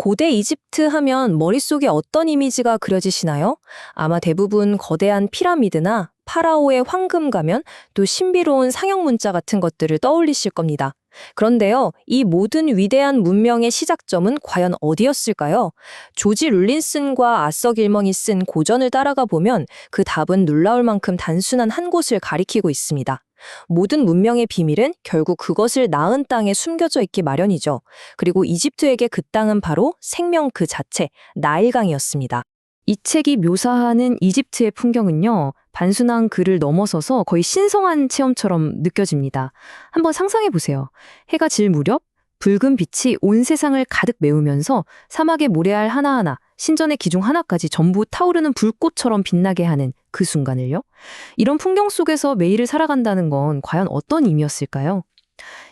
고대 이집트 하면 머릿속에 어떤 이미지가 그려지시나요? 아마 대부분 거대한 피라미드나 파라오의 황금 가면, 또 신비로운 상형 문자 같은 것들을 떠올리실 겁니다. 그런데요, 이 모든 위대한 문명의 시작점은 과연 어디였을까요? 조지 룰린슨과 아서 길먼이 쓴 고전을 따라가 보면 그 답은 놀라울 만큼 단순한 한 곳을 가리키고 있습니다. 모든 문명의 비밀은 결국 그것을 낳은 땅에 숨겨져 있기 마련이죠. 그리고 이집트에게 그 땅은 바로 생명 그 자체, 나일강이었습니다. 이 책이 묘사하는 이집트의 풍경은요, 단순한 글을 넘어서서 거의 신성한 체험처럼 느껴집니다. 한번 상상해 보세요. 해가 질 무렵 붉은 빛이 온 세상을 가득 메우면서 사막의 모래알 하나하나, 신전의 기둥 하나까지 전부 타오르는 불꽃처럼 빛나게 하는 그 순간을요. 이런 풍경 속에서 매일을 살아간다는 건 과연 어떤 의미였을까요?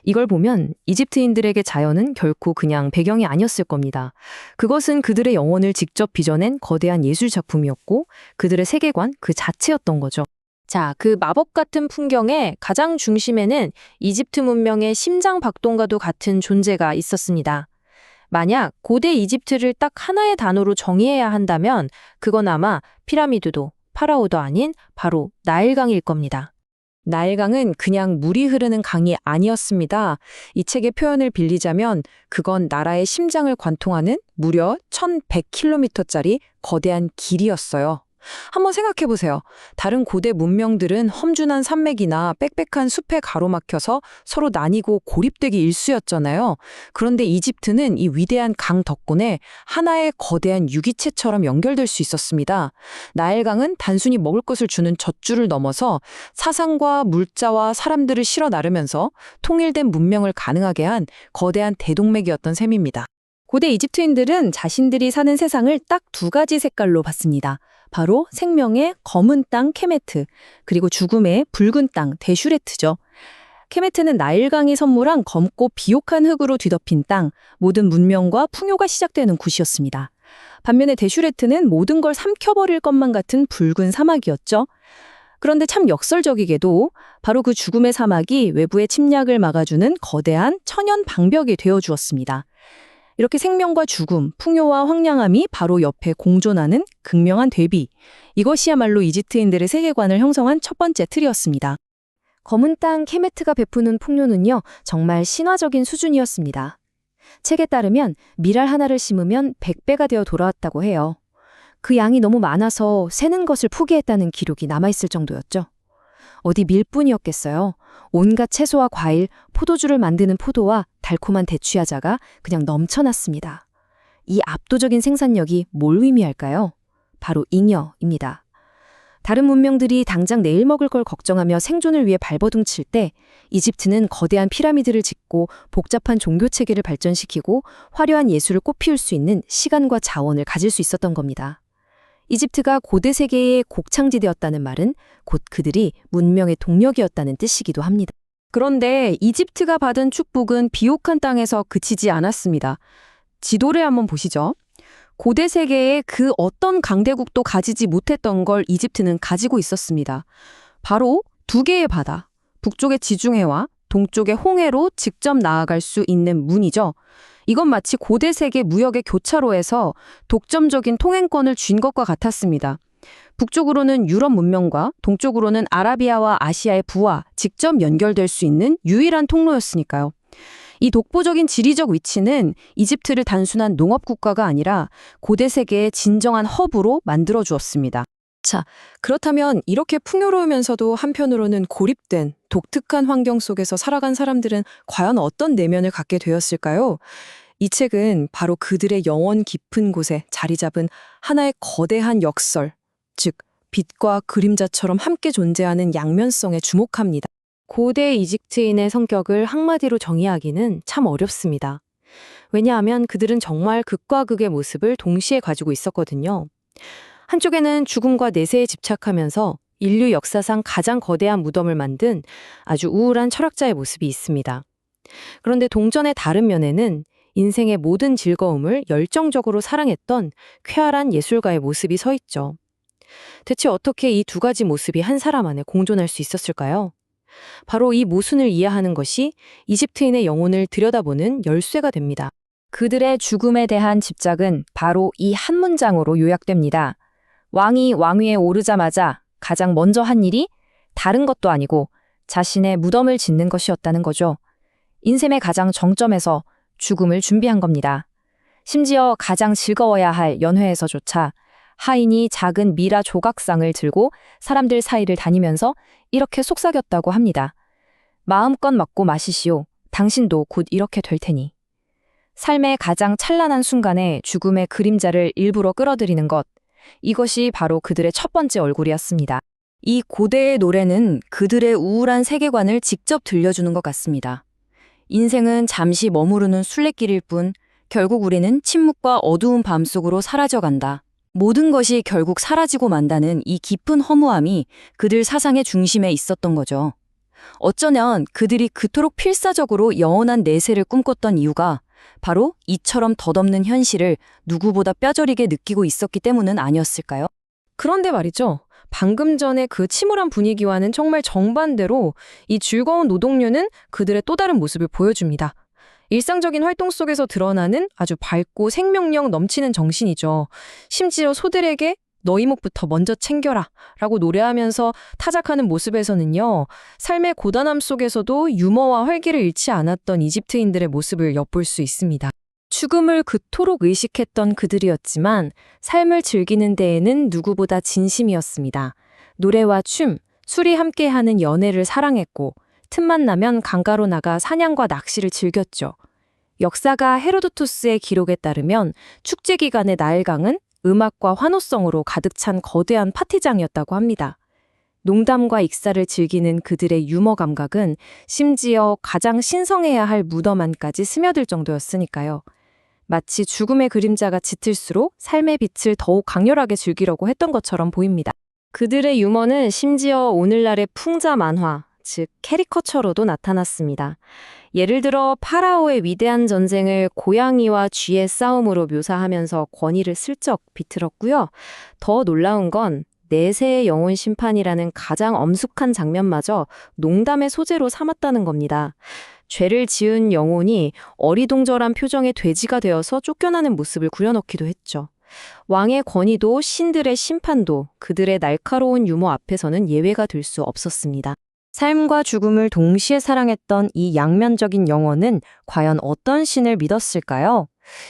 이걸 보면 이집트인들에게 자연은 결코 그냥 배경이 아니었을 겁니다. 그것은 그들의 영혼을 직접 빚어낸 거대한 예술 작품이었고 그들의 세계관 그 자체였던 거죠. 자, 그 마법 같은 풍경의 가장 중심에는 이집트 문명의 심장 박동과도 같은 존재가 있었습니다. 만약 고대 이집트를 딱 하나의 단어로 정의해야 한다면 그건 아마 피라미드도 파라오도 아닌 바로 나일강일 겁니다. 나일강은 그냥 물이 흐르는 강이 아니었습니다. 이 책의 표현을 빌리자면 그건 나라의 심장을 관통하는 무려 1100km짜리 거대한 길이었어요. 한번 생각해 보세요. 다른 고대 문명들은 험준한 산맥이나 빽빽한 숲에 가로막혀서 서로 나뉘고 고립되기 일쑤였잖아요. 그런데 이집트는 이 위대한 강 덕분에 하나의 거대한 유기체처럼 연결될 수 있었습니다. 나일강은 단순히 먹을 것을 주는 젖줄을 넘어서 사상과 물자와 사람들을 실어 나르면서 통일된 문명을 가능하게 한 거대한 대동맥이었던 셈입니다. 고대 이집트인들은 자신들이 사는 세상을 딱 두 가지 색깔로 봤습니다. 바로 생명의 검은 땅 케메트, 그리고 죽음의 붉은 땅 데슈레트죠. 케메트는 나일강이 선물한 검고 비옥한 흙으로 뒤덮인 땅, 모든 문명과 풍요가 시작되는 곳이었습니다. 반면에 데슈레트는 모든 걸 삼켜버릴 것만 같은 붉은 사막이었죠. 그런데 참 역설적이게도 바로 그 죽음의 사막이 외부의 침략을 막아주는 거대한 천연 방벽이 되어주었습니다. 이렇게 생명과 죽음, 풍요와 황량함이 바로 옆에 공존하는 극명한 대비. 이것이야말로 이집트인들의 세계관을 형성한 첫 번째 틀이었습니다. 검은 땅 케메트가 베푸는 풍요는요, 정말 신화적인 수준이었습니다. 책에 따르면 밀알 하나를 심으면 100배가 되어 돌아왔다고 해요. 그 양이 너무 많아서 세는 것을 포기했다는 기록이 남아있을 정도였죠. 어디 밀뿐이었겠어요. 온갖 채소와 과일, 포도주를 만드는 포도와 달콤한 대추야자가 그냥 넘쳐났습니다. 이 압도적인 생산력이 뭘 의미할까요? 바로 잉여입니다. 다른 문명들이 당장 내일 먹을 걸 걱정하며 생존을 위해 발버둥 칠 때 이집트는 거대한 피라미드를 짓고 복잡한 종교 체계를 발전시키고 화려한 예술을 꽃피울 수 있는 시간과 자원을 가질 수 있었던 겁니다. 이집트가 고대 세계의 곡창지대였다는 말은 곧 그들이 문명의 동력이었다는 뜻이기도 합니다. 그런데 이집트가 받은 축복은 비옥한 땅에서 그치지 않았습니다. 지도를 한번 보시죠. 고대 세계의 그 어떤 강대국도 가지지 못했던 걸 이집트는 가지고 있었습니다. 바로 두 개의 바다, 북쪽의 지중해와 동쪽의 홍해로 직접 나아갈 수 있는 문이죠. 이건 마치 고대 세계 무역의 교차로에서 독점적인 통행권을 쥔 것과 같았습니다. 북쪽으로는 유럽 문명과 동쪽으로는 아라비아와 아시아의 부와 직접 연결될 수 있는 유일한 통로였으니까요. 이 독보적인 지리적 위치는 이집트를 단순한 농업국가가 아니라 고대 세계의 진정한 허브로 만들어 주었습니다. 자, 그렇다면 이렇게 풍요로우면서도 한편으로는 고립된 독특한 환경 속에서 살아간 사람들은 과연 어떤 내면을 갖게 되었을까요? 이 책은 바로 그들의 영혼 깊은 곳에 자리 잡은 하나의 거대한 역설, 즉 빛과 그림자처럼 함께 존재하는 양면성에 주목합니다. 고대 이집트인의 성격을 한마디로 정의하기는 참 어렵습니다. 왜냐하면 그들은 정말 극과 극의 모습을 동시에 가지고 있었거든요. 한쪽에는 죽음과 내세에 집착하면서 인류 역사상 가장 거대한 무덤을 만든 아주 우울한 철학자의 모습이 있습니다. 그런데 동전의 다른 면에는 인생의 모든 즐거움을 열정적으로 사랑했던 쾌활한 예술가의 모습이 서 있죠. 대체 어떻게 이 두 가지 모습이 한 사람 안에 공존할 수 있었을까요? 바로 이 모순을 이해하는 것이 이집트인의 영혼을 들여다보는 열쇠가 됩니다. 그들의 죽음에 대한 집착은 바로 이 한 문장으로 요약됩니다. 왕이 왕위에 오르자마자 가장 먼저 한 일이 다른 것도 아니고 자신의 무덤을 짓는 것이었다는 거죠. 인생의 가장 정점에서 죽음을 준비한 겁니다. 심지어 가장 즐거워야 할 연회에서조차 하인이 작은 미라 조각상을 들고 사람들 사이를 다니면서 이렇게 속삭였다고 합니다. 마음껏 먹고 마시시오. 당신도 곧 이렇게 될 테니. 삶의 가장 찬란한 순간에 죽음의 그림자를 일부러 끌어들이는 것. 이것이 바로 그들의 첫 번째 얼굴이었습니다. 이 고대의 노래는 그들의 우울한 세계관을 직접 들려주는 것 같습니다. 인생은 잠시 머무르는 순례길일 뿐 결국 우리는 침묵과 어두운 밤 속으로 사라져간다. 모든 것이 결국 사라지고 만다는 이 깊은 허무함이 그들 사상의 중심에 있었던 거죠. 어쩌면 그들이 그토록 필사적으로 영원한 내세를 꿈꿨던 이유가 바로 이처럼 덧없는 현실을 누구보다 뼈저리게 느끼고 있었기 때문은 아니었을까요? 그런데 말이죠. 방금 전에 그 침울한 분위기와는 정말 정반대로 이 즐거운 노동요는 그들의 또 다른 모습을 보여줍니다. 일상적인 활동 속에서 드러나는 아주 밝고 생명력 넘치는 정신이죠. 심지어 소들에게 너 이목부터 먼저 챙겨라 라고 노래하면서 타작하는 모습에서는요. 삶의 고단함 속에서도 유머와 활기를 잃지 않았던 이집트인들의 모습을 엿볼 수 있습니다. 죽음을 그토록 의식했던 그들이었지만 삶을 즐기는 데에는 누구보다 진심이었습니다. 노래와 춤, 술이 함께하는 연애를 사랑했고 틈만 나면 강가로 나가 사냥과 낚시를 즐겼죠. 역사가 헤로도토스의 기록에 따르면 축제 기간의 나일강은 음악과 환호성으로 가득 찬 거대한 파티장이었다고 합니다. 농담과 익사를 즐기는 그들의 유머 감각은 심지어 가장 신성해야 할 무덤 안까지 스며들 정도였으니까요. 마치 죽음의 그림자가 짙을수록 삶의 빛을 더욱 강렬하게 즐기려고 했던 것처럼 보입니다. 그들의 유머는 심지어 오늘날의 풍자 만화, 즉 캐리커처로도 나타났습니다. 예를 들어 파라오의 위대한 전쟁을 고양이와 쥐의 싸움으로 묘사하면서 권위를 슬쩍 비틀었고요. 더 놀라운 건 내세의 영혼 심판이라는 가장 엄숙한 장면마저 농담의 소재로 삼았다는 겁니다. 죄를 지은 영혼이 어리동절한 표정의 돼지가 되어서 쫓겨나는 모습을 구려넣기도 했죠. 왕의 권위도 신들의 심판도 그들의 날카로운 유머 앞에서는 예외가 될 수 없었습니다. 삶과 죽음을 동시에 사랑했던 이 양면적인 영혼은 과연 어떤 신을 믿었을까요?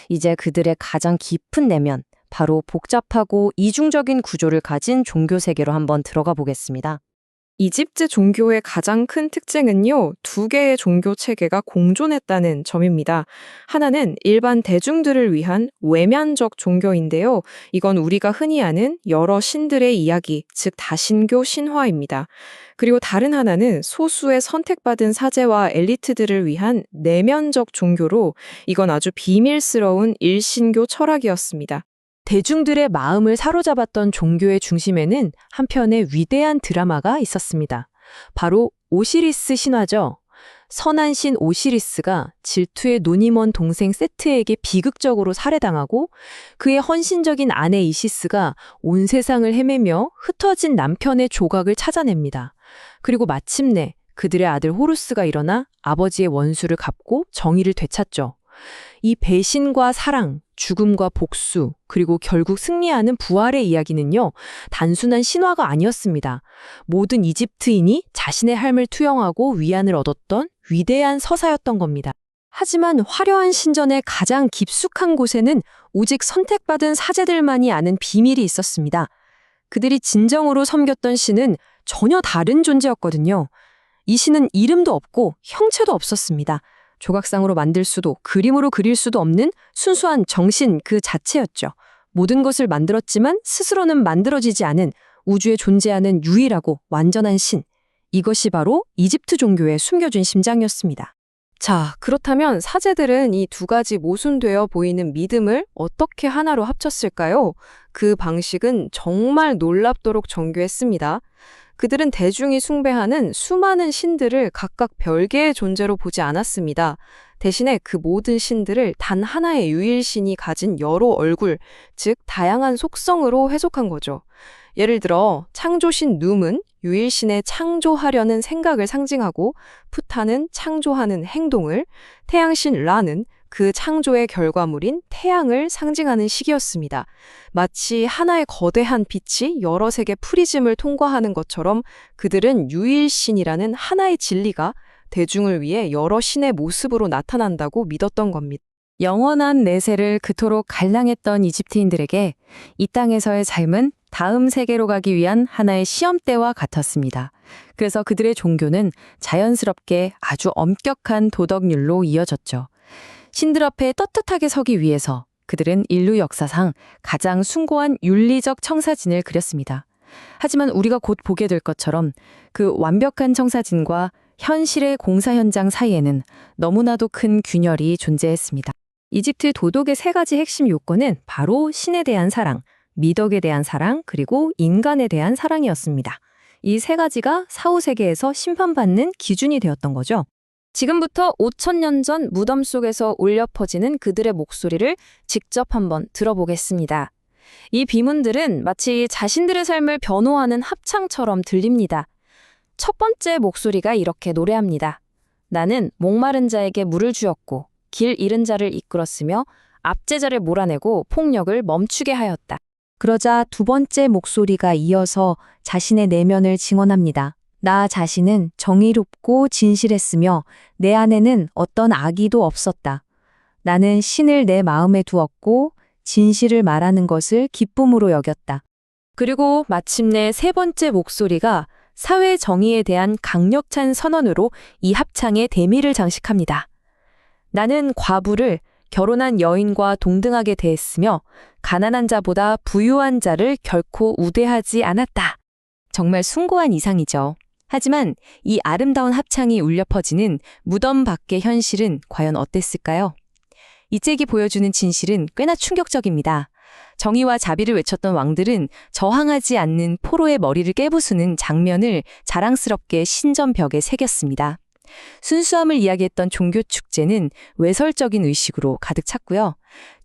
이제 그들의 가장 깊은 내면, 바로 복잡하고 이중적인 구조를 가진 종교 세계로 한번 들어가 보겠습니다. 이집트 종교의 가장 큰 특징은요, 두 개의 종교 체계가 공존했다는 점입니다. 하나는 일반 대중들을 위한 외면적 종교인데요. 이건 우리가 흔히 아는 여러 신들의 이야기, 즉 다신교 신화입니다. 그리고 다른 하나는 소수의 선택받은 사제와 엘리트들을 위한 내면적 종교로 이건 아주 비밀스러운 일신교 철학이었습니다. 대중들의 마음을 사로잡았던 종교의 중심에는 한편의 위대한 드라마가 있었습니다. 바로 오시리스 신화죠. 선한 신 오시리스가 질투의 눈이 먼 동생 세트에게 비극적으로 살해당하고 그의 헌신적인 아내 이시스가 온 세상을 헤매며 흩어진 남편의 조각을 찾아냅니다. 그리고 마침내 그들의 아들 호루스가 일어나 아버지의 원수를 갚고 정의를 되찾죠. 이 배신과 사랑, 죽음과 복수, 그리고 결국 승리하는 부활의 이야기는요, 단순한 신화가 아니었습니다. 모든 이집트인이 자신의 삶을 투영하고 위안을 얻었던 위대한 서사였던 겁니다. 하지만 화려한 신전의 가장 깊숙한 곳에는 오직 선택받은 사제들만이 아는 비밀이 있었습니다. 그들이 진정으로 섬겼던 신은 전혀 다른 존재였거든요. 이 신은 이름도 없고 형체도 없었습니다. 조각상으로 만들 수도 그림으로 그릴 수도 없는 순수한 정신 그 자체였죠. 모든 것을 만들었지만 스스로는 만들어지지 않은 우주에 존재하는 유일하고 완전한 신. 이것이 바로 이집트 종교의 숨겨진 심장이었습니다. 자, 그렇다면 사제들은 이 두 가지 모순되어 보이는 믿음을 어떻게 하나로 합쳤을까요? 그 방식은 정말 놀랍도록 정교했습니다. 그들은 대중이 숭배하는 수많은 신들을 각각 별개의 존재로 보지 않았습니다. 대신에 그 모든 신들을 단 하나의 유일신이 가진 여러 얼굴, 즉 다양한 속성으로 해석한 거죠. 예를 들어 창조신 눔은 유일신의 창조하려는 생각을 상징하고 푸타는 창조하는 행동을, 태양신 라는 그 창조의 결과물인 태양을 상징하는 시기였습니다. 마치 하나의 거대한 빛이 여러 색의 프리즘을 통과하는 것처럼 그들은 유일신이라는 하나의 진리가 대중을 위해 여러 신의 모습으로 나타난다고 믿었던 겁니다. 영원한 내세를 그토록 갈망했던 이집트인들에게 이 땅에서의 삶은 다음 세계로 가기 위한 하나의 시험대와 같았습니다. 그래서 그들의 종교는 자연스럽게 아주 엄격한 도덕률로 이어졌죠. 신들 앞에 떳떳하게 서기 위해서 그들은 인류 역사상 가장 숭고한 윤리적 청사진을 그렸습니다. 하지만 우리가 곧 보게 될 것처럼 그 완벽한 청사진과 현실의 공사 현장 사이에는 너무나도 큰 균열이 존재했습니다. 이집트 도덕의 세 가지 핵심 요건은 바로 신에 대한 사랑, 미덕에 대한 사랑, 그리고 인간에 대한 사랑이었습니다. 이 세 가지가 사후 세계에서 심판받는 기준이 되었던 거죠. 지금부터 5,000년 전 무덤 속에서 울려 퍼지는 그들의 목소리를 직접 한번 들어보겠습니다. 이 비문들은 마치 자신들의 삶을 변호하는 합창처럼 들립니다. 첫 번째 목소리가 이렇게 노래합니다. 나는 목마른 자에게 물을 주었고 길 잃은 자를 이끌었으며 압제자를 몰아내고 폭력을 멈추게 하였다. 그러자 두 번째 목소리가 이어서 자신의 내면을 증언합니다. 나 자신은 정의롭고 진실했으며 내 안에는 어떤 악의도 없었다. 나는 신을 내 마음에 두었고 진실을 말하는 것을 기쁨으로 여겼다. 그리고 마침내 세 번째 목소리가 사회 정의에 대한 강력찬 선언으로 이 합창의 대미를 장식합니다. 나는 과부를 결혼한 여인과 동등하게 대했으며 가난한 자보다 부유한 자를 결코 우대하지 않았다. 정말 숭고한 이상이죠. 하지만 이 아름다운 합창이 울려 퍼지는 무덤 밖의 현실은 과연 어땠을까요? 이 잭이 보여주는 진실은 꽤나 충격적입니다. 정의와 자비를 외쳤던 왕들은 저항하지 않는 포로의 머리를 깨부수는 장면을 자랑스럽게 신전벽에 새겼습니다. 순수함을 이야기했던 종교 축제는 외설적인 의식으로 가득 찼고요.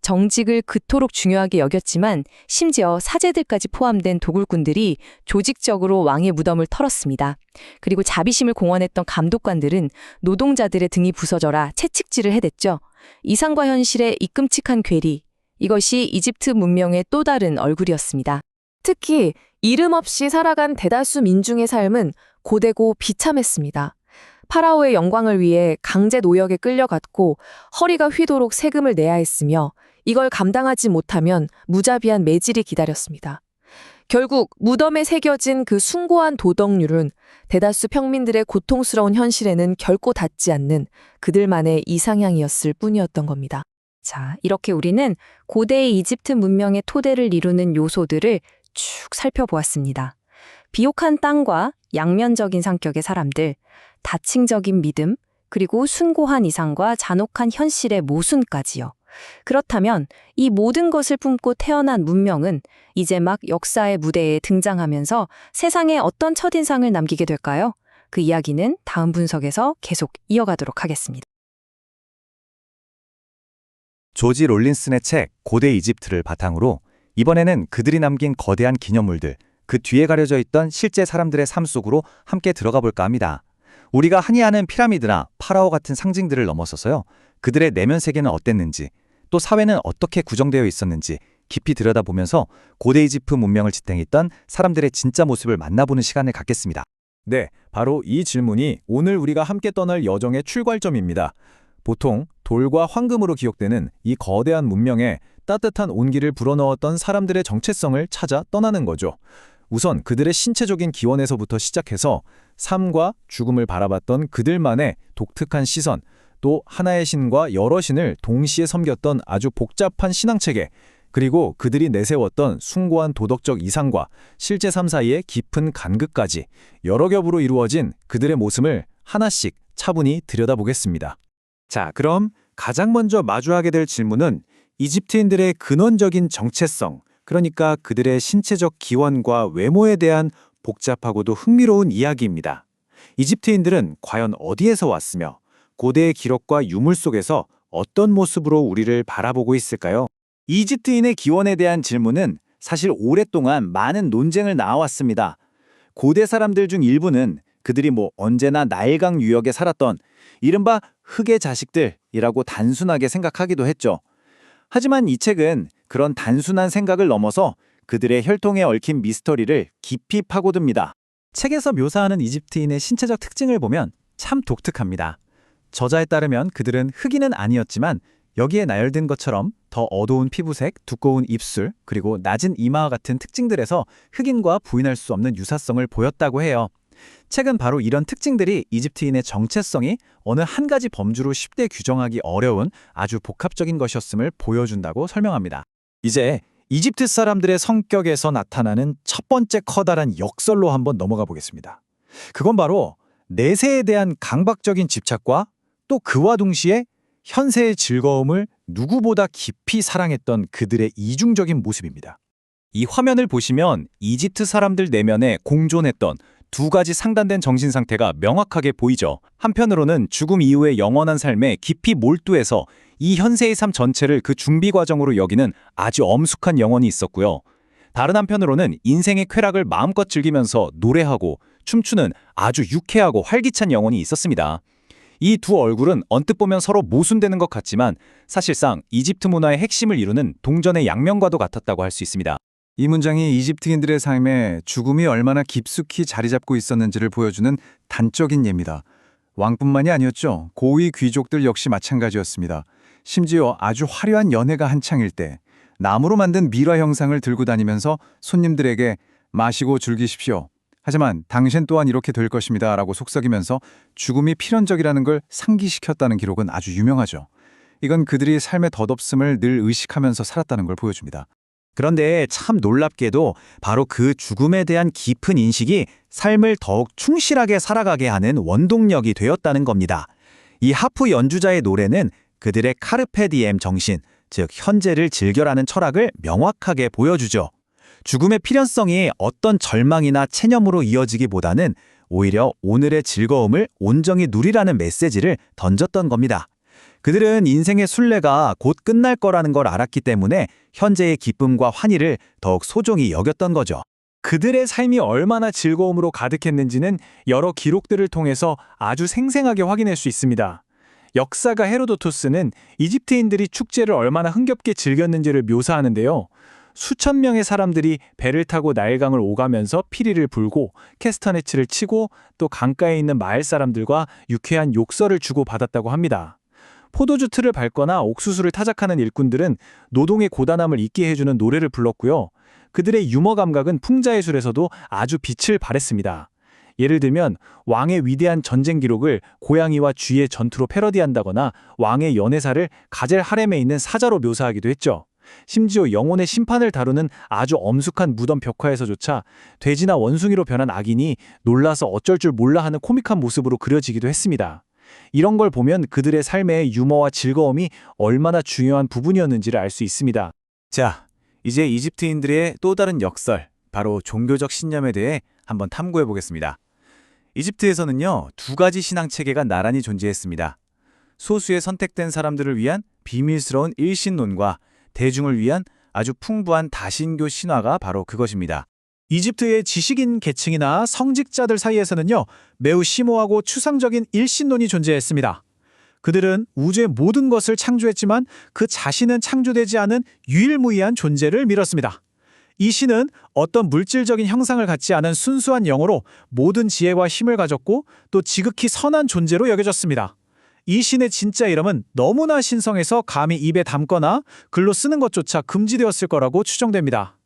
정직을 그토록 중요하게 여겼지만 심지어 사제들까지 포함된 도굴꾼들이 조직적으로 왕의 무덤을 털었습니다. 그리고 자비심을 공언했던 감독관들은 노동자들의 등이 부서져라 채찍질을 해댔죠. 이상과 현실의 이 끔찍한 괴리, 이것이 이집트 문명의 또 다른 얼굴이었습니다. 특히 이름 없이 살아간 대다수 민중의 삶은 고되고 비참했습니다. 파라오의 영광을 위해 강제 노역에 끌려갔고 허리가 휘도록 세금을 내야 했으며 이걸 감당하지 못하면 무자비한 매질이 기다렸습니다. 결국 무덤에 새겨진 그 숭고한 도덕률은 대다수 평민들의 고통스러운 현실에는 결코 닿지 않는 그들만의 이상향이었을 뿐이었던 겁니다. 자, 이렇게 우리는 고대의 이집트 문명의 토대를 이루는 요소들을 쭉 살펴보았습니다. 비옥한 땅과 양면적인 성격의 사람들, 다층적인 믿음, 그리고 숭고한 이상과 잔혹한 현실의 모순까지요. 그렇다면 이 모든 것을 품고 태어난 문명은 이제 막 역사의 무대에 등장하면서 세상에 어떤 첫인상을 남기게 될까요? 그 이야기는 다음 분석에서 계속 이어가도록 하겠습니다. 조지 롤린슨의 책 고대 이집트를 바탕으로 이번에는 그들이 남긴 거대한 기념물들, 그 뒤에 가려져 있던 실제 사람들의 삶 속으로 함께 들어가 볼까 합니다. 우리가 흔히 아는 피라미드나 파라오 같은 상징들을 넘어서서요. 그들의 내면 세계는 어땠는지, 또 사회는 어떻게 구성되어 있었는지 깊이 들여다보면서 고대 이집트 문명을 지탱했던 사람들의 진짜 모습을 만나보는 시간을 갖겠습니다. 네, 바로 이 질문이 오늘 우리가 함께 떠날 여정의 출발점입니다. 보통 돌과 황금으로 기억되는 이 거대한 문명에 따뜻한 온기를 불어넣었던 사람들의 정체성을 찾아 떠나는 거죠. 우선 그들의 신체적인 기원에서부터 시작해서 삶과 죽음을 바라봤던 그들만의 독특한 시선, 또 하나의 신과 여러 신을 동시에 섬겼던 아주 복잡한 신앙체계, 그리고 그들이 내세웠던 숭고한 도덕적 이상과 실제 삶 사이의 깊은 간극까지 여러 겹으로 이루어진 그들의 모습을 하나씩 차분히 들여다보겠습니다. 자, 그럼 가장 먼저 마주하게 될 질문은 이집트인들의 근원적인 정체성, 그러니까 그들의 신체적 기원과 외모에 대한 복잡하고도 흥미로운 이야기입니다. 이집트인들은 과연 어디에서 왔으며 고대의 기록과 유물 속에서 어떤 모습으로 우리를 바라보고 있을까요? 이집트인의 기원에 대한 질문은 사실 오랫동안 많은 논쟁을 낳아왔습니다. 고대 사람들 중 일부는 그들이 언제나 나일강 유역에 살았던 이른바 흑의 자식들이라고 단순하게 생각하기도 했죠. 하지만 이 책은 그런 단순한 생각을 넘어서 그들의 혈통에 얽힌 미스터리를 깊이 파고듭니다. 책에서 묘사하는 이집트인의 신체적 특징을 보면 참 독특합니다. 저자에 따르면 그들은 흑인은 아니었지만 여기에 나열된 것처럼 더 어두운 피부색, 두꺼운 입술, 그리고 낮은 이마와 같은 특징들에서 흑인과 부인할 수 없는 유사성을 보였다고 해요. 책은 바로 이런 특징들이 이집트인의 정체성이 어느 한 가지 범주로 쉽게 규정하기 어려운 아주 복합적인 것이었음을 보여준다고 설명합니다. 이제 이집트 사람들의 성격에서 나타나는 첫 번째 커다란 역설로 한번 넘어가 보겠습니다. 그건 바로 내세에 대한 강박적인 집착과 또 그와 동시에 현세의 즐거움을 누구보다 깊이 사랑했던 그들의 이중적인 모습입니다. 이 화면을 보시면 이집트 사람들 내면에 공존했던 두 가지 상단된 정신 상태가 명확하게 보이죠. 한편으로는 죽음 이후의 영원한 삶에 깊이 몰두해서 이 현세의 삶 전체를 그 준비 과정으로 여기는 아주 엄숙한 영혼이 있었고요. 다른 한편으로는 인생의 쾌락을 마음껏 즐기면서 노래하고 춤추는 아주 유쾌하고 활기찬 영혼이 있었습니다. 이 두 얼굴은 언뜻 보면 서로 모순되는 것 같지만 사실상 이집트 문화의 핵심을 이루는 동전의 양면과도 같았다고 할 수 있습니다. 이 문장이 이집트인들의 삶에 죽음이 얼마나 깊숙이 자리 잡고 있었는지를 보여주는 단적인 예입니다. 왕뿐만이 아니었죠. 고위 귀족들 역시 마찬가지였습니다. 심지어 아주 화려한 연회가 한창일 때 나무로 만든 미라 형상을 들고 다니면서 손님들에게 마시고 즐기십시오. 하지만 당신 또한 이렇게 될 것입니다. 라고 속삭이면서 죽음이 필연적이라는 걸 상기시켰다는 기록은 아주 유명하죠. 이건 그들이 삶의 덧없음을 늘 의식하면서 살았다는 걸 보여줍니다. 그런데 참 놀랍게도 바로 그 죽음에 대한 깊은 인식이 삶을 더욱 충실하게 살아가게 하는 원동력이 되었다는 겁니다. 이 하프 연주자의 노래는 그들의 카르페 디엠 정신, 즉 현재를 즐겨라는 철학을 명확하게 보여주죠. 죽음의 필연성이 어떤 절망이나 체념으로 이어지기보다는 오히려 오늘의 즐거움을 온전히 누리라는 메시지를 던졌던 겁니다. 그들은 인생의 순례가 곧 끝날 거라는 걸 알았기 때문에 현재의 기쁨과 환희를 더욱 소중히 여겼던 거죠. 그들의 삶이 얼마나 즐거움으로 가득했는지는 여러 기록들을 통해서 아주 생생하게 확인할 수 있습니다. 역사가 헤로도토스는 이집트인들이 축제를 얼마나 흥겹게 즐겼는지를 묘사하는데요. 수천 명의 사람들이 배를 타고 나일강을 오가면서 피리를 불고 캐스터네츠를 치고 또 강가에 있는 마을 사람들과 유쾌한 욕설을 주고받았다고 합니다. 포도주 틀을 밟거나 옥수수를 타작하는 일꾼들은 노동의 고단함을 잊게 해주는 노래를 불렀고요. 그들의 유머 감각은 풍자예술에서도 아주 빛을 발했습니다. 예를 들면 왕의 위대한 전쟁 기록을 고양이와 쥐의 전투로 패러디한다거나 왕의 연회사를 가젤 하렘에 있는 사자로 묘사하기도 했죠. 심지어 영혼의 심판을 다루는 아주 엄숙한 무덤 벽화에서조차 돼지나 원숭이로 변한 악인이 놀라서 어쩔 줄 몰라 하는 코믹한 모습으로 그려지기도 했습니다. 이런 걸 보면 그들의 삶의 유머와 즐거움이 얼마나 중요한 부분이었는지를 알 수 있습니다. 자, 이제 이집트인들의 또 다른 역설, 바로 종교적 신념에 대해 한번 탐구해 보겠습니다. 이집트에서는요, 두 가지 신앙 체계가 나란히 존재했습니다. 소수의 선택된 사람들을 위한 비밀스러운 일신론과 대중을 위한 아주 풍부한 다신교 신화가 바로 그것입니다. 이집트의 지식인 계층이나 성직자들 사이에서는요, 매우 심오하고 추상적인 일신론이 존재했습니다. 그들은 우주의 모든 것을 창조했지만 그 자신은 창조되지 않은 유일무이한 존재를 믿었습니다. 이 신은 어떤 물질적인 형상을 갖지 않은 순수한 영으로 모든 지혜와 힘을 가졌고 또 지극히 선한 존재로 여겨졌습니다. 이 신의 진짜 이름은 너무나 신성해서 감히 입에 담거나 글로 쓰는 것조차 금지되었을 거라고 추정됩니다.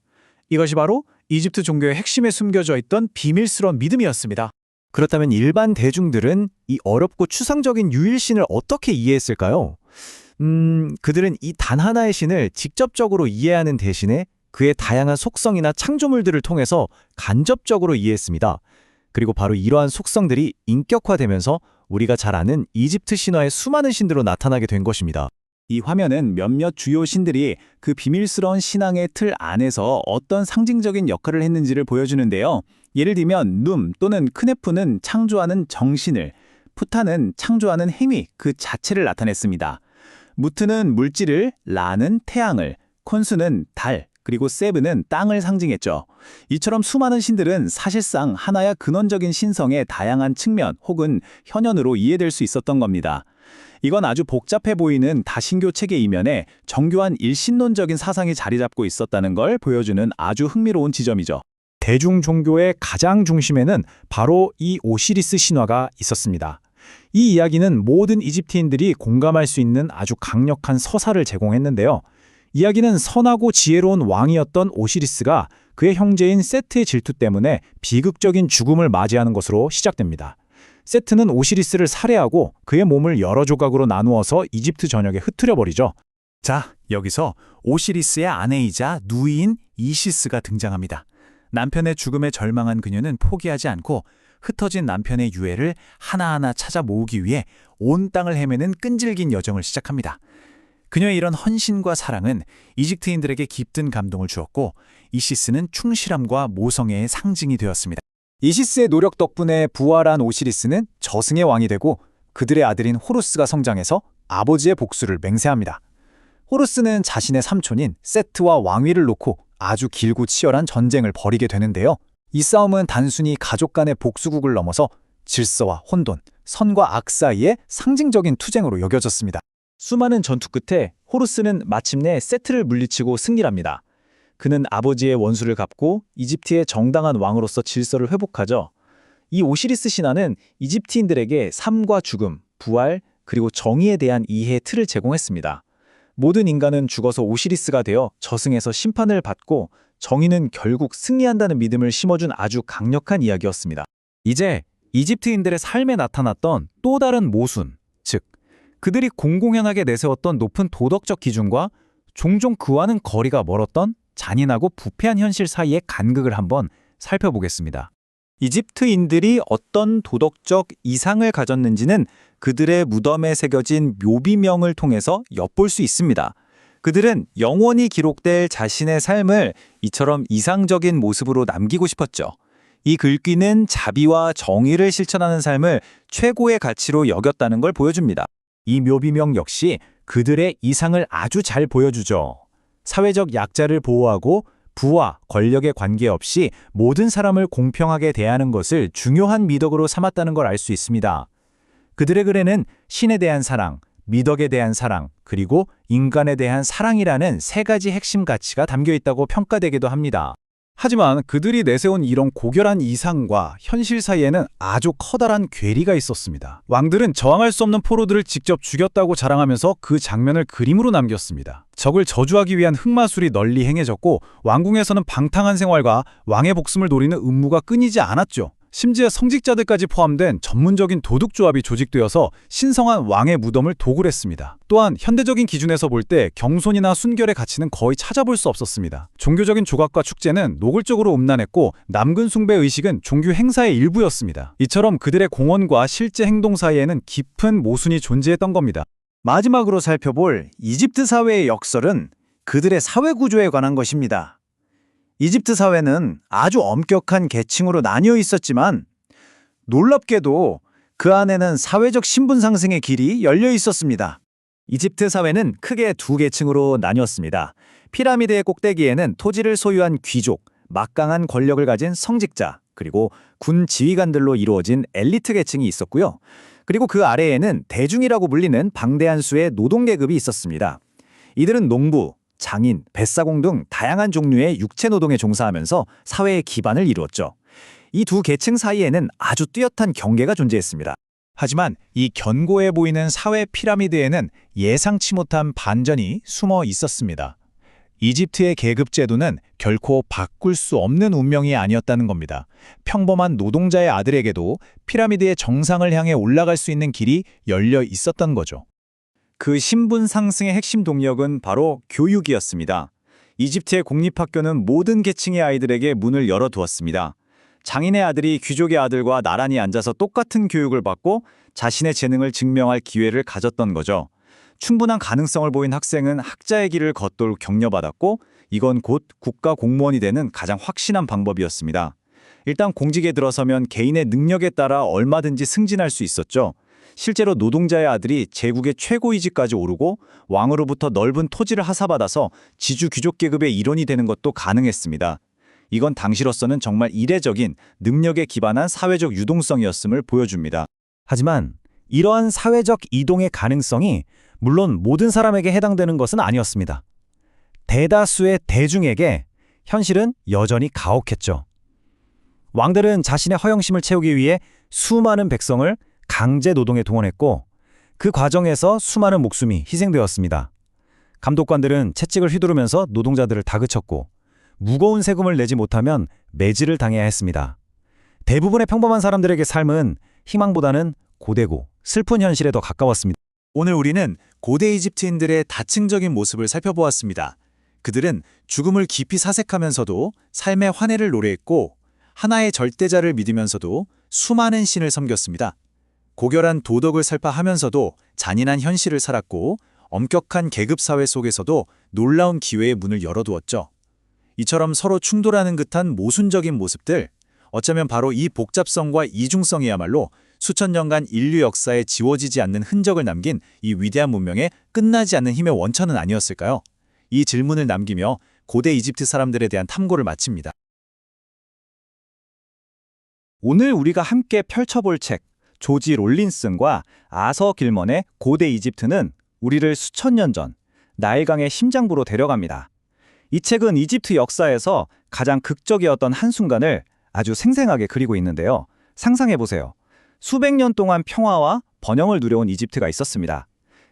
이것이 바로 이집트 종교의 핵심에 숨겨져 있던 비밀스러운 믿음이었습니다. 그렇다면 일반 대중들은 이 어렵고 추상적인 유일신을 어떻게 이해했을까요? 그들은 이 단 하나의 신을 직접적으로 이해하는 대신에 그의 다양한 속성이나 창조물들을 통해서 간접적으로 이해했습니다. 그리고 바로 이러한 속성들이 인격화되면서 우리가 잘 아는 이집트 신화의 수많은 신들로 나타나게 된 것입니다. 이 화면은 몇몇 주요 신들이 그 비밀스러운 신앙의 틀 안에서 어떤 상징적인 역할을 했는지를 보여주는데요. 예를 들면 눔 또는 크네프는 창조하는 정신을, 푸타는 창조하는 행위 그 자체를 나타냈습니다. 무트는 물질을, 라는 태양을, 콘수는 달, 그리고 세븐은 땅을 상징했죠. 이처럼 수많은 신들은 사실상 하나의 근원적인 신성의 다양한 측면 혹은 현현으로 이해될 수 있었던 겁니다. 이건 아주 복잡해 보이는 다신교 체계 이면에 정교한 일신론적인 사상이 자리 잡고 있었다는 걸 보여주는 아주 흥미로운 지점이죠. 대중 종교의 가장 중심에는 바로 이 오시리스 신화가 있었습니다. 이 이야기는 모든 이집트인들이 공감할 수 있는 아주 강력한 서사를 제공했는데요. 이야기는 선하고 지혜로운 왕이었던 오시리스가 그의 형제인 세트의 질투 때문에 비극적인 죽음을 맞이하는 것으로 시작됩니다. 세트는 오시리스를 살해하고 그의 몸을 여러 조각으로 나누어서 이집트 전역에 흩뜨려 버리죠. 자, 여기서 오시리스의 아내이자 누이인 이시스가 등장합니다. 남편의 죽음에 절망한 그녀는 포기하지 않고 흩어진 남편의 유해를 하나하나 찾아 모으기 위해 온 땅을 헤매는 끈질긴 여정을 시작합니다. 그녀의 이런 헌신과 사랑은 이집트인들에게 깊은 감동을 주었고 이시스는 충실함과 모성애의 상징이 되었습니다. 이시스의 노력 덕분에 부활한 오시리스는 저승의 왕이 되고 그들의 아들인 호루스가 성장해서 아버지의 복수를 맹세합니다. 호루스는 자신의 삼촌인 세트와 왕위를 놓고 아주 길고 치열한 전쟁을 벌이게 되는데요. 이 싸움은 단순히 가족 간의 복수국을 넘어서 질서와 혼돈, 선과 악 사이의 상징적인 투쟁으로 여겨졌습니다. 수많은 전투 끝에 호루스는 마침내 세트를 물리치고 승리합니다. 그는 아버지의 원수를 갚고 이집트의 정당한 왕으로서 질서를 회복하죠. 이 오시리스 신화는 이집트인들에게 삶과 죽음, 부활, 그리고 정의에 대한 이해의 틀을 제공했습니다. 모든 인간은 죽어서 오시리스가 되어 저승에서 심판을 받고 정의는 결국 승리한다는 믿음을 심어준 아주 강력한 이야기였습니다. 이제 이집트인들의 삶에 나타났던 또 다른 모순, 즉 그들이 공공연하게 내세웠던 높은 도덕적 기준과 종종 그와는 거리가 멀었던 잔인하고 부패한 현실 사이의 간극을 한번 살펴보겠습니다. 이집트인들이 어떤 도덕적 이상을 가졌는지는 그들의 무덤에 새겨진 묘비명을 통해서 엿볼 수 있습니다. 그들은 영원히 기록될 자신의 삶을 이처럼 이상적인 모습으로 남기고 싶었죠. 이 글귀는 자비와 정의를 실천하는 삶을 최고의 가치로 여겼다는 걸 보여줍니다. 이 묘비명 역시 그들의 이상을 아주 잘 보여주죠. 사회적 약자를 보호하고 부와 권력에 관계없이 모든 사람을 공평하게 대하는 것을 중요한 미덕으로 삼았다는 걸 알 수 있습니다. 그들의 글에는 신에 대한 사랑, 미덕에 대한 사랑, 그리고 인간에 대한 사랑이라는 세 가지 핵심 가치가 담겨 있다고 평가되기도 합니다. 하지만 그들이 내세운 이런 고결한 이상과 현실 사이에는 아주 커다란 괴리가 있었습니다. 왕들은 저항할 수 없는 포로들을 직접 죽였다고 자랑하면서 그 장면을 그림으로 남겼습니다. 적을 저주하기 위한 흑마술이 널리 행해졌고 왕궁에서는 방탕한 생활과 왕의 복숨을 노리는 음모가 끊이지 않았죠. 심지어 성직자들까지 포함된 전문적인 도둑조합이 조직되어서 신성한 왕의 무덤을 도굴했습니다. 또한 현대적인 기준에서 볼 때 경손이나 순결의 가치는 거의 찾아볼 수 없었습니다. 종교적인 조각과 축제는 노골적으로 음란했고 남근 숭배 의식은 종교 행사의 일부였습니다. 이처럼 그들의 공언과 실제 행동 사이에는 깊은 모순이 존재했던 겁니다. 마지막으로 살펴볼 이집트 사회의 역설은 그들의 사회 구조에 관한 것입니다. 이집트 사회는 아주 엄격한 계층으로 나뉘어 있었지만 놀랍게도 그 안에는 사회적 신분 상승의 길이 열려 있었습니다. 이집트 사회는 크게 두 계층으로 나뉘었습니다. 피라미드의 꼭대기에는 토지를 소유한 귀족, 막강한 권력을 가진 성직자, 그리고 군 지휘관들로 이루어진 엘리트 계층이 있었고요. 그리고 그 아래에는 대중이라고 불리는 방대한 수의 노동계급이 있었습니다. 이들은 농부, 장인, 뱃사공 등 다양한 종류의 육체 노동에 종사하면서 사회의 기반을 이루었죠. 이 두 계층 사이에는 아주 뚜렷한 경계가 존재했습니다. 하지만 이 견고해 보이는 사회 피라미드에는 예상치 못한 반전이 숨어 있었습니다. 이집트의 계급 제도는 결코 바꿀 수 없는 운명이 아니었다는 겁니다. 평범한 노동자의 아들에게도 피라미드의 정상을 향해 올라갈 수 있는 길이 열려 있었던 거죠. 그 신분 상승의 핵심 동력은 바로 교육이었습니다. 이집트의 공립학교는 모든 계층의 아이들에게 문을 열어두었습니다. 장인의 아들이 귀족의 아들과 나란히 앉아서 똑같은 교육을 받고 자신의 재능을 증명할 기회를 가졌던 거죠. 충분한 가능성을 보인 학생은 학자의 길을 걷도록 격려받았고 이건 곧 국가 공무원이 되는 가장 확실한 방법이었습니다. 일단 공직에 들어서면 개인의 능력에 따라 얼마든지 승진할 수 있었죠. 실제로 노동자의 아들이 제국의 최고위직까지 오르고 왕으로부터 넓은 토지를 하사받아서 지주 귀족 계급의 일원이 되는 것도 가능했습니다. 이건 당시로서는 정말 이례적인 능력에 기반한 사회적 유동성이었음을 보여줍니다. 하지만 이러한 사회적 이동의 가능성이 물론 모든 사람에게 해당되는 것은 아니었습니다. 대다수의 대중에게 현실은 여전히 가혹했죠. 왕들은 자신의 허영심을 채우기 위해 수많은 백성을 강제 노동에 동원했고 그 과정에서 수많은 목숨이 희생되었습니다. 감독관들은 채찍을 휘두르면서 노동자들을 다그쳤고 무거운 세금을 내지 못하면 매질을 당해야 했습니다. 대부분의 평범한 사람들에게 삶은 희망보다는 고되고 슬픈 현실에 더 가까웠습니다. 오늘 우리는 고대 이집트인들의 다층적인 모습을 살펴보았습니다. 그들은 죽음을 깊이 사색하면서도 삶의 환해를 노래했고 하나의 절대자를 믿으면서도 수많은 신을 섬겼습니다. 고결한 도덕을 설파하면서도 잔인한 현실을 살았고 엄격한 계급사회 속에서도 놀라운 기회의 문을 열어두었죠. 이처럼 서로 충돌하는 듯한 모순적인 모습들, 어쩌면 바로 이 복잡성과 이중성이야말로 수천 년간 인류 역사에 지워지지 않는 흔적을 남긴 이 위대한 문명의 끝나지 않는 힘의 원천은 아니었을까요? 이 질문을 남기며 고대 이집트 사람들에 대한 탐구를 마칩니다. 오늘 우리가 함께 펼쳐볼 책 조지 롤린슨과 아서 길먼의 고대 이집트는 우리를 수천 년 전 나일강의 심장부로 데려갑니다. 이 책은 이집트 역사에서 가장 극적이었던 한순간을 아주 생생하게 그리고 있는데요. 상상해보세요. 수백 년 동안 평화와 번영을 누려온 이집트가 있었습니다.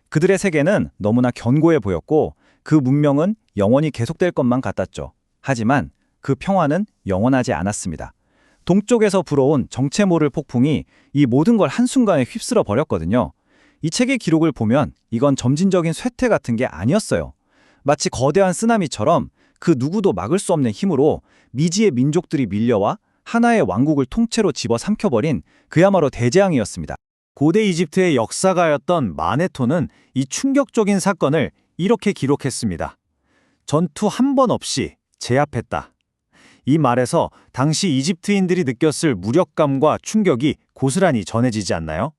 그들의 세계는 너무나 견고해 보였고 그 문명은 영원히 계속될 것만 같았죠. 하지만 그 평화는 영원하지 않았습니다. 동쪽에서 불어온 정체 모를 폭풍이 이 모든 걸 한순간에 휩쓸어 버렸거든요. 이 책의 기록을 보면 이건 점진적인 쇠퇴 같은 게 아니었어요. 마치 거대한 쓰나미처럼 그 누구도 막을 수 없는 힘으로 미지의 민족들이 밀려와 하나의 왕국을 통째로 집어삼켜버린 그야말로 대재앙이었습니다. 고대 이집트의 역사가였던 마네토는 이 충격적인 사건을 이렇게 기록했습니다. 전투 한 번 없이 제압했다. 이 말에서 당시 이집트인들이 느꼈을 무력감과 충격이 고스란히 전해지지 않나요?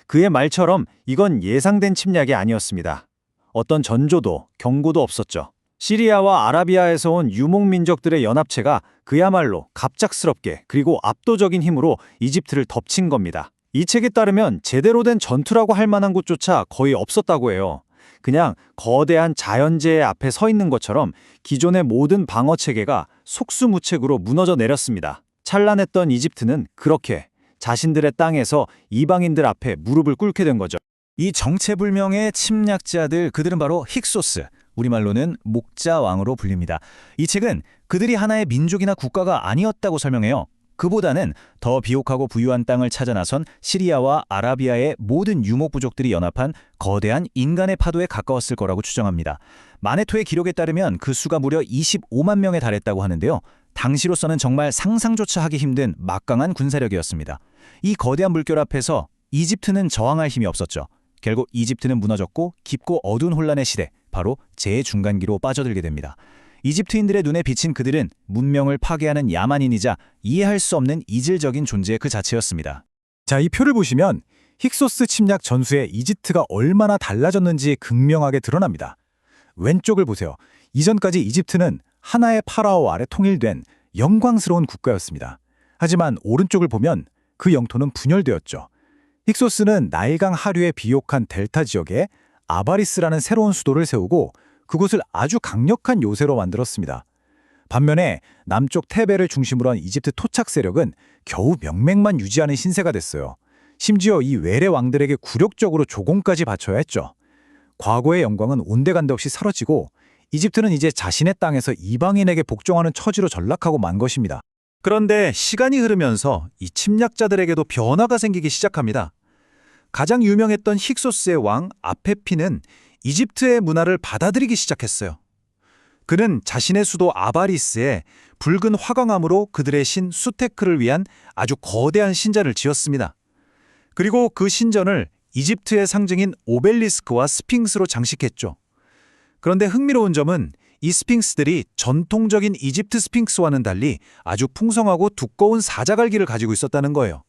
그의 말처럼 이건 예상된 침략이 아니었습니다. 어떤 전조도 경고도 없었죠. 시리아와 아라비아에서 온 유목민족들의 연합체가 그야말로 갑작스럽게 그리고 압도적인 힘으로 이집트를 덮친 겁니다. 이 책에 따르면 제대로 된 전투라고 할 만한 곳조차 거의 없었다고 해요. 그냥 거대한 자연재해 앞에 서 있는 것처럼 기존의 모든 방어 체계가 속수무책으로 무너져 내렸습니다. 찬란했던 이집트는 그렇게 자신들의 땅에서 이방인들 앞에 무릎을 꿇게 된 거죠. 이 정체불명의 침략자들, 그들은 바로 힉소스, 우리말로는 목자왕으로 불립니다. 이 책은 그들이 하나의 민족이나 국가가 아니었다고 설명해요. 그보다는 더 비옥하고 부유한 땅을 찾아 나선 시리아와 아라비아의 모든 유목부족들이 연합한 거대한 인간의 파도에 가까웠을 거라고 추정합니다. 마네토의 기록에 따르면 그 수가 무려 25만 명에 달했다고 하는데요. 당시로서는 정말 상상조차 하기 힘든 막강한 군사력이었습니다. 이 거대한 물결 앞에서 이집트는 저항할 힘이 없었죠. 결국 이집트는 무너졌고 깊고 어두운 혼란의 시대, 바로 재중간기로 빠져들게 됩니다. 이집트인들의 눈에 비친 그들은 문명을 파괴하는 야만인이자 이해할 수 없는 이질적인 존재 그 자체였습니다. 자, 이 표를 보시면 힉소스 침략 전후에 이집트가 얼마나 달라졌는지 극명하게 드러납니다. 왼쪽을 보세요. 이전까지 이집트는 하나의 파라오 아래 통일된 영광스러운 국가였습니다. 하지만 오른쪽을 보면 그 영토는 분열되었죠. 힉소스는 나일강 하류의 비옥한 델타 지역에 아바리스라는 새로운 수도를 세우고 그곳을 아주 강력한 요새로 만들었습니다. 반면에 남쪽 테베를 중심으로 한 이집트 토착 세력은 겨우 명맥만 유지하는 신세가 됐어요. 심지어 이 외래 왕들에게 굴욕적으로 조공까지 바쳐야 했죠. 과거의 영광은 온데간데 없이 사라지고 이집트는 이제 자신의 땅에서 이방인에게 복종하는 처지로 전락하고 만 것입니다. 그런데 시간이 흐르면서 이 침략자들에게도 변화가 생기기 시작합니다. 가장 유명했던 힉소스의 왕 아페피는 이집트의 문화를 받아들이기 시작했어요. 그는 자신의 수도 아바리스에 붉은 화강암으로 그들의 신 수테크를 위한 아주 거대한 신전을 지었습니다. 그리고 그 신전을 이집트의 상징인 오벨리스크와 스핑스로 장식했죠. 그런데 흥미로운 점은 이 스핑스들이 전통적인 이집트 스핑크스와는 달리 아주 풍성하고 두꺼운 사자갈기를 가지고 있었다는 거예요.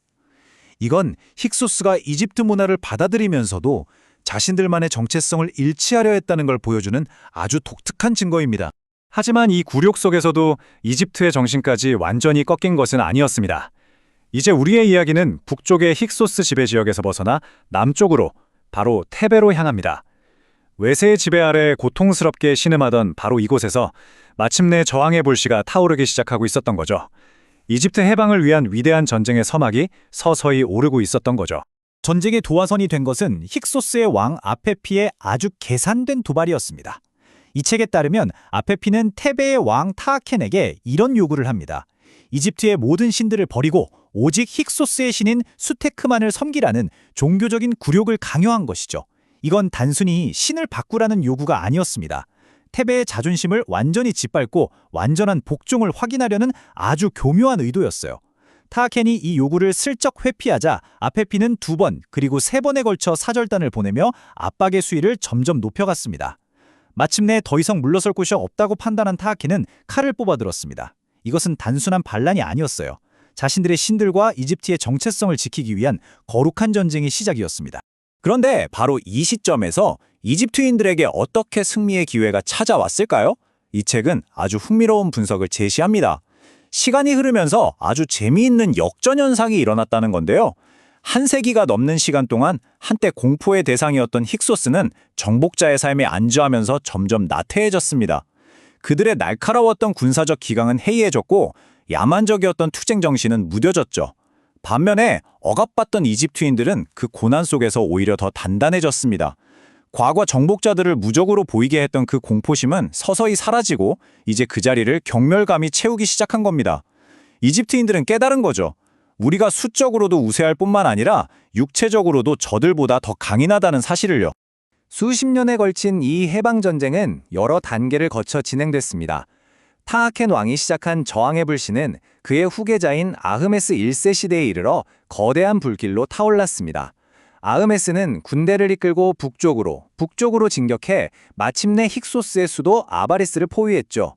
이건 힉소스가 이집트 문화를 받아들이면서도 자신들만의 정체성을 일치하려 했다는 걸 보여주는 아주 독특한 증거입니다. 하지만 이 굴욕 속에서도 이집트의 정신까지 완전히 꺾인 것은 아니었습니다. 이제 우리의 이야기는 북쪽의 힉소스 지배 지역에서 벗어나 남쪽으로, 바로 테베로 향합니다. 외세의 지배 아래 고통스럽게 신음하던 바로 이곳에서 마침내 저항의 불씨가 타오르기 시작하고 있었던 거죠. 이집트 해방을 위한 위대한 전쟁의 서막이 서서히 오르고 있었던 거죠. 전쟁의 도화선이 된 것은 힉소스의 왕 아페피의 아주 계산된 도발이었습니다. 이 책에 따르면 아페피는 테베의 왕 타하켄에게 이런 요구를 합니다. 이집트의 모든 신들을 버리고 오직 힉소스의 신인 수테크만을 섬기라는 종교적인 굴욕을 강요한 것이죠. 이건 단순히 신을 바꾸라는 요구가 아니었습니다. 테베의 자존심을 완전히 짓밟고 완전한 복종을 확인하려는 아주 교묘한 의도였어요. 타하켄이 이 요구를 슬쩍 회피하자 아페피는 2번 그리고 3번에 걸쳐 사절단을 보내며 압박의 수위를 점점 높여갔습니다. 마침내 더 이상 물러설 곳이 없다고 판단한 타하켄은 칼을 뽑아들었습니다. 이것은 단순한 반란이 아니었어요. 자신들의 신들과 이집트의 정체성을 지키기 위한 거룩한 전쟁의 시작이었습니다. 그런데 바로 이 시점에서 이집트인들에게 어떻게 승리의 기회가 찾아왔을까요? 이 책은 아주 흥미로운 분석을 제시합니다. 시간이 흐르면서 아주 재미있는 역전 현상이 일어났다는 건데요. 한 세기가 넘는 시간 동안 한때 공포의 대상이었던 힉소스는 정복자의 삶에 안주하면서 점점 나태해졌습니다. 그들의 날카로웠던 군사적 기강은 해이해졌고 야만적이었던 투쟁 정신은 무뎌졌죠. 반면에 억압받던 이집트인들은 그 고난 속에서 오히려 더 단단해졌습니다. 과거 정복자들을 무적으로 보이게 했던 그 공포심은 서서히 사라지고 이제 그 자리를 경멸감이 채우기 시작한 겁니다. 이집트인들은 깨달은 거죠. 우리가 수적으로도 우세할 뿐만 아니라 육체적으로도 저들보다 더 강인하다는 사실을요. 수십 년에 걸친 이 해방전쟁은 여러 단계를 거쳐 진행됐습니다. 타하켄 왕이 시작한 저항의 불씨는 그의 후계자인 아흐메스 1세 시대에 이르러 거대한 불길로 타올랐습니다. 아흐메스는 군대를 이끌고 북쪽으로 진격해 마침내 힉소스의 수도 아바리스를 포위했죠.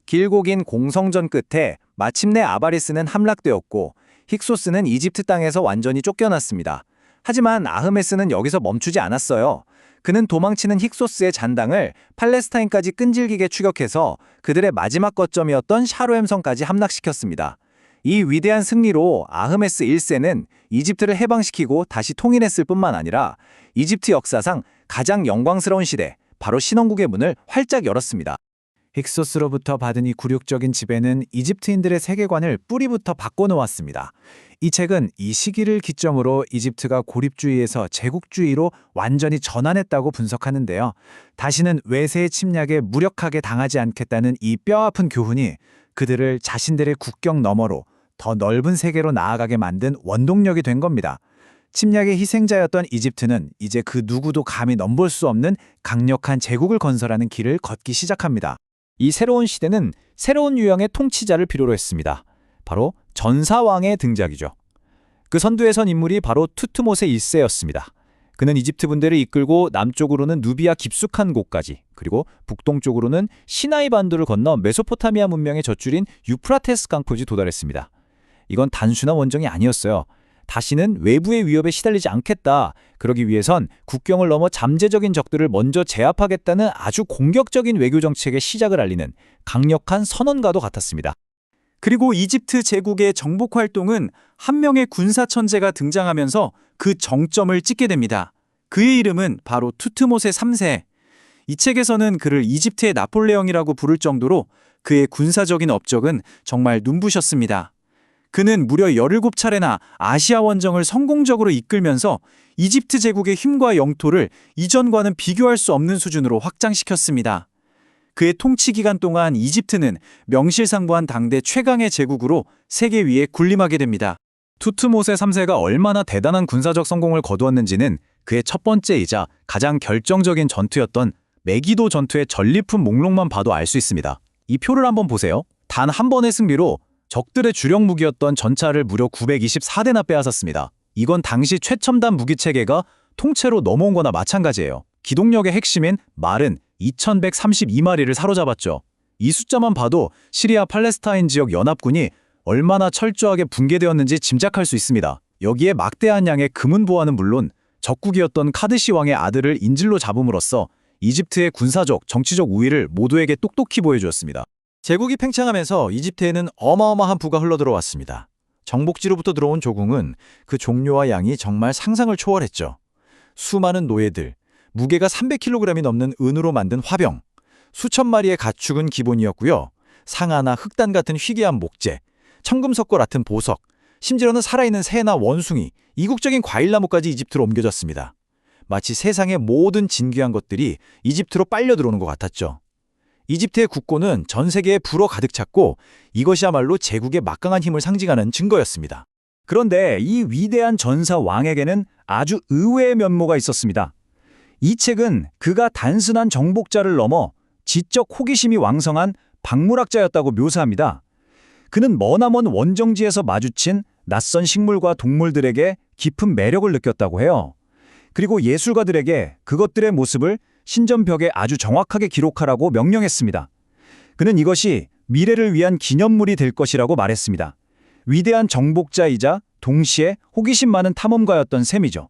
길고 긴 공성전 끝에 마침내 아바리스는 함락되었고 힉소스는 이집트 땅에서 완전히 쫓겨났습니다. 하지만 아흐메스는 여기서 멈추지 않았어요. 그는 도망치는 힉소스의 잔당을 팔레스타인까지 끈질기게 추격해서 그들의 마지막 거점이었던 샤로엠 성까지 함락시켰습니다. 이 위대한 승리로 아흐메스 1세는 이집트를 해방시키고 다시 통일했을 뿐만 아니라 이집트 역사상 가장 영광스러운 시대, 바로 신원국의 문을 활짝 열었습니다. 힉소스로부터 받은 이 굴욕적인 지배는 이집트인들의 세계관을 뿌리부터 바꿔놓았습니다. 이 책은 이 시기를 기점으로 이집트가 고립주의에서 제국주의로 완전히 전환했다고 분석하는데요. 다시는 외세의 침략에 무력하게 당하지 않겠다는 이 뼈아픈 교훈이 그들을 자신들의 국경 너머로 더 넓은 세계로 나아가게 만든 원동력이 된 겁니다. 침략의 희생자였던 이집트는 이제 그 누구도 감히 넘볼 수 없는 강력한 제국을 건설하는 길을 걷기 시작합니다. 이 새로운 시대는 새로운 유형의 통치자를 필요로 했습니다. 바로 전사왕의 등장이죠. 그 선두에 선 인물이 바로 투트모세 1세였습니다. 그는 이집트 군대를 이끌고 남쪽으로는 누비아 깊숙한 곳까지, 그리고 북동쪽으로는 시나이 반도를 건너 메소포타미아 문명의 젖줄인 유프라테스 강까지 도달했습니다. 이건 단순한 원정이 아니었어요. 다시는 외부의 위협에 시달리지 않겠다. 그러기 위해선 국경을 넘어 잠재적인 적들을 먼저 제압하겠다는 아주 공격적인 외교 정책의 시작을 알리는 강력한 선언과도 같았습니다. 그리고 이집트 제국의 정복 활동은 한 명의 군사 천재가 등장하면서 그 정점을 찍게 됩니다. 그의 이름은 바로 투트모세 3세. 이 책에서는 그를 이집트의 나폴레옹이라고 부를 정도로 그의 군사적인 업적은 정말 눈부셨습니다. 그는 무려 17차례나 아시아 원정을 성공적으로 이끌면서 이집트 제국의 힘과 영토를 이전과는 비교할 수 없는 수준으로 확장시켰습니다. 그의 통치 기간 동안 이집트는 명실상부한 당대 최강의 제국으로 세계 위에 군림하게 됩니다. 투트모세 3세가 얼마나 대단한 군사적 성공을 거두었는지는 그의 첫 번째이자 가장 결정적인 전투였던 메기도 전투의 전리품 목록만 봐도 알 수 있습니다. 이 표를 한번 보세요. 단 한 번의 승리로 적들의 주력 무기였던 전차를 무려 924대나 빼앗았습니다. 이건 당시 최첨단 무기 체계가 통째로 넘어온 거나 마찬가지예요. 기동력의 핵심인 말은 2132마리를 사로잡았죠. 이 숫자만 봐도 시리아 팔레스타인 지역 연합군이 얼마나 철저하게 붕괴되었는지 짐작할 수 있습니다. 여기에 막대한 양의 금은 보화는 물론 적국이었던 카드시 왕의 아들을 인질로 잡음으로써 이집트의 군사적, 정치적 우위를 모두에게 똑똑히 보여주었습니다. 제국이 팽창하면서 이집트에는 어마어마한 부가 흘러들어왔습니다. 정복지로부터 들어온 조공은 그 종류와 양이 정말 상상을 초월했죠. 수많은 노예들, 무게가 300kg이 넘는 은으로 만든 화병, 수천 마리의 가축은 기본이었고요. 상아나 흑단 같은 희귀한 목재, 청금석과 같은 보석, 심지어는 살아있는 새나 원숭이, 이국적인 과일나무까지 이집트로 옮겨졌습니다. 마치 세상의 모든 진귀한 것들이 이집트로 빨려 들어오는 것 같았죠. 이집트의 국고는 전 세계에 불어 가득 찼고 이것이야말로 제국의 막강한 힘을 상징하는 증거였습니다. 그런데 이 위대한 전사 왕에게는 아주 의외의 면모가 있었습니다. 이 책은 그가 단순한 정복자를 넘어 지적 호기심이 왕성한 박물학자였다고 묘사합니다. 그는 머나먼 원정지에서 마주친 낯선 식물과 동물들에게 깊은 매력을 느꼈다고 해요. 그리고 예술가들에게 그것들의 모습을 신전벽에 아주 정확하게 기록하라고 명령했습니다. 그는 이것이 미래를 위한 기념물이 될 것이라고 말했습니다. 위대한 정복자이자 동시에 호기심 많은 탐험가였던 셈이죠.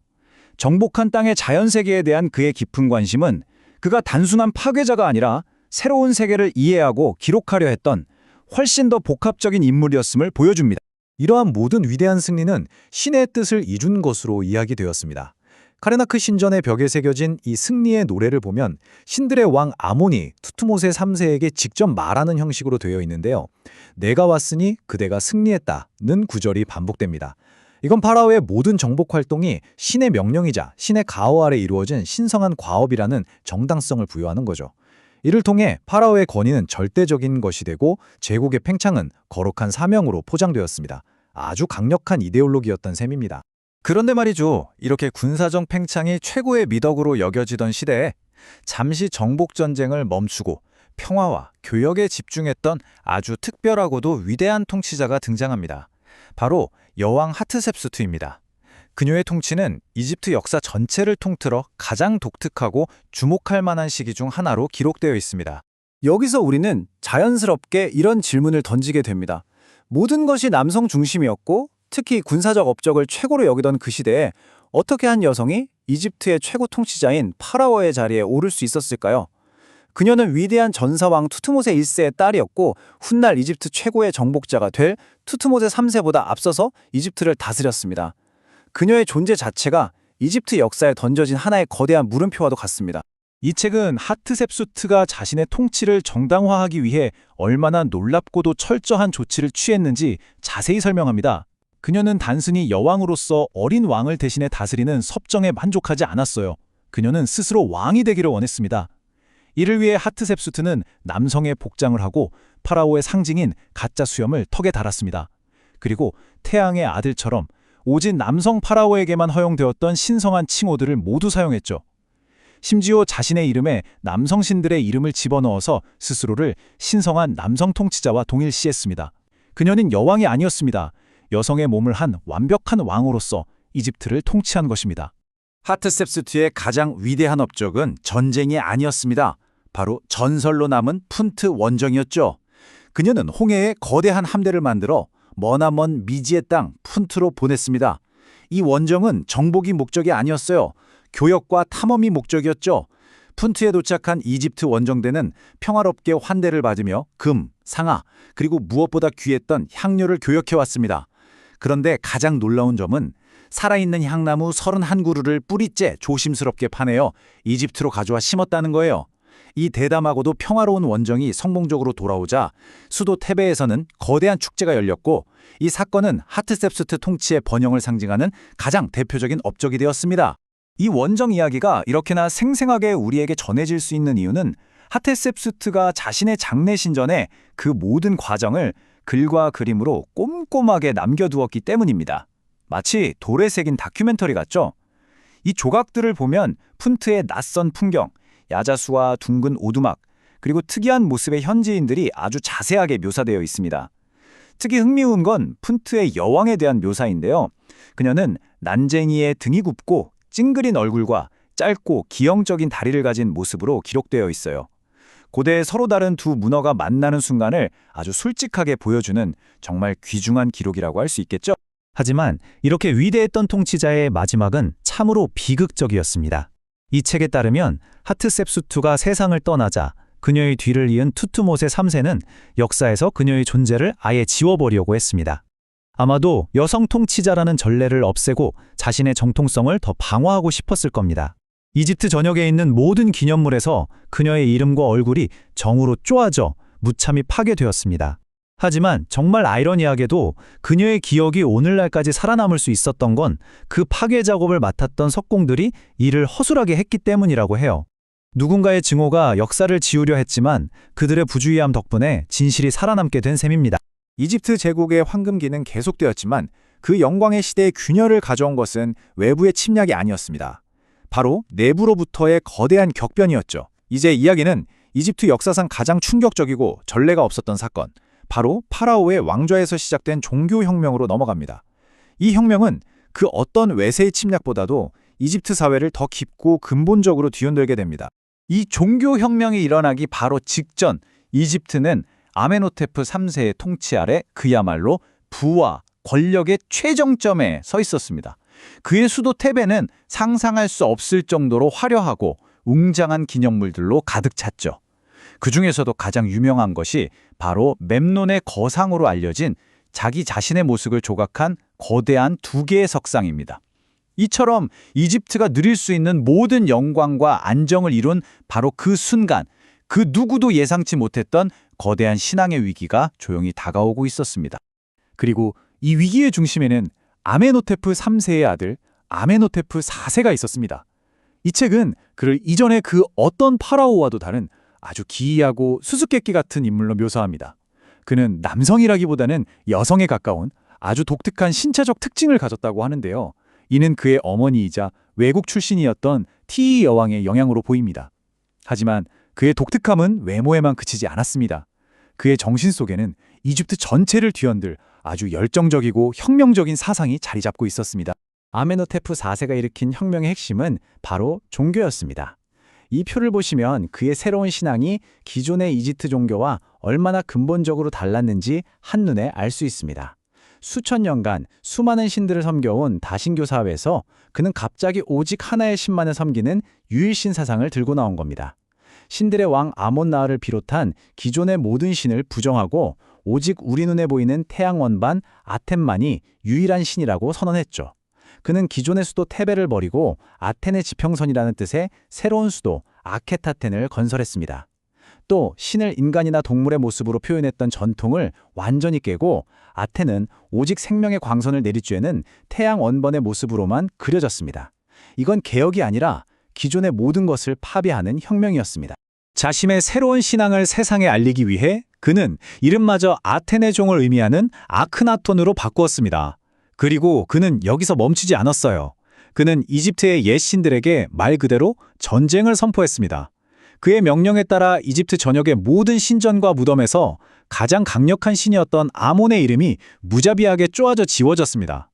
정복한 땅의 자연세계에 대한 그의 깊은 관심은 그가 단순한 파괴자가 아니라 새로운 세계를 이해하고 기록하려 했던 훨씬 더 복합적인 인물이었음을 보여줍니다. 이러한 모든 위대한 승리는 신의 뜻을 이룬 것으로 이야기되었습니다. 카르나크 신전의 벽에 새겨진 이 승리의 노래를 보면 신들의 왕 아몬이 투트모세 3세에게 직접 말하는 형식으로 되어 있는데요. 내가 왔으니 그대가 승리했다는 구절이 반복됩니다. 이건 파라오의 모든 정복 활동이 신의 명령이자 신의 가호 아래 이루어진 신성한 과업이라는 정당성을 부여하는 거죠. 이를 통해 파라오의 권위는 절대적인 것이 되고 제국의 팽창은 거룩한 사명으로 포장되었습니다. 아주 강력한 이데올로기였던 셈입니다. 그런데 말이죠. 이렇게 군사적 팽창이 최고의 미덕으로 여겨지던 시대에 잠시 정복전쟁을 멈추고 평화와 교역에 집중했던 아주 특별하고도 위대한 통치자가 등장합니다. 바로 여왕 하트셉수트입니다. 그녀의 통치는 이집트 역사 전체를 통틀어 가장 독특하고 주목할 만한 시기 중 하나로 기록되어 있습니다. 여기서 우리는 자연스럽게 이런 질문을 던지게 됩니다. 모든 것이 남성 중심이었고 특히 군사적 업적을 최고로 여기던 그 시대에 어떻게 한 여성이 이집트의 최고 통치자인 파라오의 자리에 오를 수 있었을까요? 그녀는 위대한 전사왕 투트모세 1세의 딸이었고 훗날 이집트 최고의 정복자가 될 투트모세 3세보다 앞서서 이집트를 다스렸습니다. 그녀의 존재 자체가 이집트 역사에 던져진 하나의 거대한 물음표와도 같습니다. 이 책은 하트셉수트가 자신의 통치를 정당화하기 위해 얼마나 놀랍고도 철저한 조치를 취했는지 자세히 설명합니다. 그녀는 단순히 여왕으로서 어린 왕을 대신해 다스리는 섭정에 만족하지 않았어요. 그녀는 스스로 왕이 되기를 원했습니다. 이를 위해 하트셉수트는 남성의 복장을 하고 파라오의 상징인 가짜 수염을 턱에 달았습니다. 그리고 태양의 아들처럼 오직 남성 파라오에게만 허용되었던 신성한 칭호들을 모두 사용했죠. 심지어 자신의 이름에 남성 신들의 이름을 집어넣어서 스스로를 신성한 남성 통치자와 동일시했습니다. 그녀는 여왕이 아니었습니다. 여성의 몸을 한 완벽한 왕으로서 이집트를 통치한 것입니다. 하트셉수트의 가장 위대한 업적은 전쟁이 아니었습니다. 바로 전설로 남은 푼트 원정이었죠. 그녀는 홍해에 거대한 함대를 만들어 머나먼 미지의 땅 푼트로 보냈습니다. 이 원정은 정복이 목적이 아니었어요. 교역과 탐험이 목적이었죠. 푼트에 도착한 이집트 원정대는 평화롭게 환대를 받으며 금, 상아, 그리고 무엇보다 귀했던 향료를 교역해왔습니다. 그런데 가장 놀라운 점은 살아있는 향나무 31그루를 뿌리째 조심스럽게 파내어 이집트로 가져와 심었다는 거예요. 이 대담하고도 평화로운 원정이 성공적으로 돌아오자 수도 테베에서는 거대한 축제가 열렸고 이 사건은 하트셉수트 통치의 번영을 상징하는 가장 대표적인 업적이 되었습니다. 이 원정 이야기가 이렇게나 생생하게 우리에게 전해질 수 있는 이유는 하트셉수트가 자신의 장례신전에 그 모든 과정을 글과 그림으로 꼼꼼하게 남겨두었기 때문입니다. 마치 돌에 새긴 다큐멘터리 같죠? 이 조각들을 보면 푼트의 낯선 풍경, 야자수와 둥근 오두막, 그리고 특이한 모습의 현지인들이 아주 자세하게 묘사되어 있습니다. 특히 흥미로운 건 푼트의 여왕에 대한 묘사인데요. 그녀는 난쟁이의 등이 굽고 찡그린 얼굴과 짧고 기형적인 다리를 가진 모습으로 기록되어 있어요. 고대의 서로 다른 두 문화가 만나는 순간을 아주 솔직하게 보여주는 정말 귀중한 기록이라고 할 수 있겠죠? 하지만 이렇게 위대했던 통치자의 마지막은 참으로 비극적이었습니다. 이 책에 따르면 하트셉수투가 세상을 떠나자 그녀의 뒤를 이은 투투모세 3세는 역사에서 그녀의 존재를 아예 지워버리려고 했습니다. 아마도 여성 통치자라는 전례를 없애고 자신의 정통성을 더 방어하고 싶었을 겁니다. 이집트 전역에 있는 모든 기념물에서 그녀의 이름과 얼굴이 정으로 쪼아져 무참히 파괴되었습니다. 하지만 정말 아이러니하게도 그녀의 기억이 오늘날까지 살아남을 수 있었던 건 그 파괴 작업을 맡았던 석공들이 이를 허술하게 했기 때문이라고 해요. 누군가의 증오가 역사를 지우려 했지만 그들의 부주의함 덕분에 진실이 살아남게 된 셈입니다. 이집트 제국의 황금기는 계속되었지만 그 영광의 시대에 균열을 가져온 것은 외부의 침략이 아니었습니다. 바로 내부로부터의 거대한 격변이었죠. 이제 이야기는 이집트 역사상 가장 충격적이고 전례가 없었던 사건, 바로 파라오의 왕좌에서 시작된 종교혁명으로 넘어갑니다. 이 혁명은 그 어떤 외세의 침략보다도 이집트 사회를 더 깊고 근본적으로 뒤흔들게 됩니다. 이 종교혁명이 일어나기 바로 직전, 이집트는 아멘호테프 3세의 통치 아래 그야말로 부와 권력의 최정점에 서 있었습니다. 그의 수도 테베는 상상할 수 없을 정도로 화려하고 웅장한 기념물들로 가득 찼죠. 그 중에서도 가장 유명한 것이 바로 멤논의 거상으로 알려진 자기 자신의 모습을 조각한 거대한 2개의 석상입니다. 이처럼 이집트가 누릴 수 있는 모든 영광과 안정을 이룬 바로 그 순간, 그 누구도 예상치 못했던 거대한 신앙의 위기가 조용히 다가오고 있었습니다. 그리고 이 위기의 중심에는 아멘호테프 3세의 아들 아멘호테프 4세가 있었습니다. 이 책은 그를 이전의 그 어떤 파라오와도 다른 아주 기이하고 수수께끼 같은 인물로 묘사합니다. 그는 남성이라기보다는 여성에 가까운 아주 독특한 신체적 특징을 가졌다고 하는데요. 이는 그의 어머니이자 외국 출신이었던 티이 여왕의 영향으로 보입니다. 하지만 그의 독특함은 외모에만 그치지 않았습니다. 그의 정신 속에는 이집트 전체를 뒤흔들 아주 열정적이고 혁명적인 사상이 자리 잡고 있었습니다. 아멘호테프 4세가 일으킨 혁명의 핵심은 바로 종교였습니다. 이 표를 보시면 그의 새로운 신앙이 기존의 이집트 종교와 얼마나 근본적으로 달랐는지 한눈에 알 수 있습니다. 수천 년간 수많은 신들을 섬겨온 다신교 사회에서 그는 갑자기 오직 하나의 신만을 섬기는 유일신 사상을 들고 나온 겁니다. 신들의 왕 아몬나를 비롯한 기존의 모든 신을 부정하고 오직 우리 눈에 보이는 태양 원반 아텐만이 유일한 신이라고 선언했죠. 그는 기존의 수도 테베를 버리고 아텐의 지평선이라는 뜻의 새로운 수도 아케타텐을 건설했습니다. 또 신을 인간이나 동물의 모습으로 표현했던 전통을 완전히 깨고 아텐은 오직 생명의 광선을 내리쬐는 태양 원반의 모습으로만 그려졌습니다. 이건 개혁이 아니라 기존의 모든 것을 파괴하는 혁명이었습니다. 자신의 새로운 신앙을 세상에 알리기 위해 그는 이름마저 아텐의 종을 의미하는 아크나톤으로 바꾸었습니다. 그리고 그는 여기서 멈추지 않았어요. 그는 이집트의 옛 신들에게 말 그대로 전쟁을 선포했습니다. 그의 명령에 따라 이집트 전역의 모든 신전과 무덤에서 가장 강력한 신이었던 아몬의 이름이 무자비하게 쪼아져 지워졌습니다.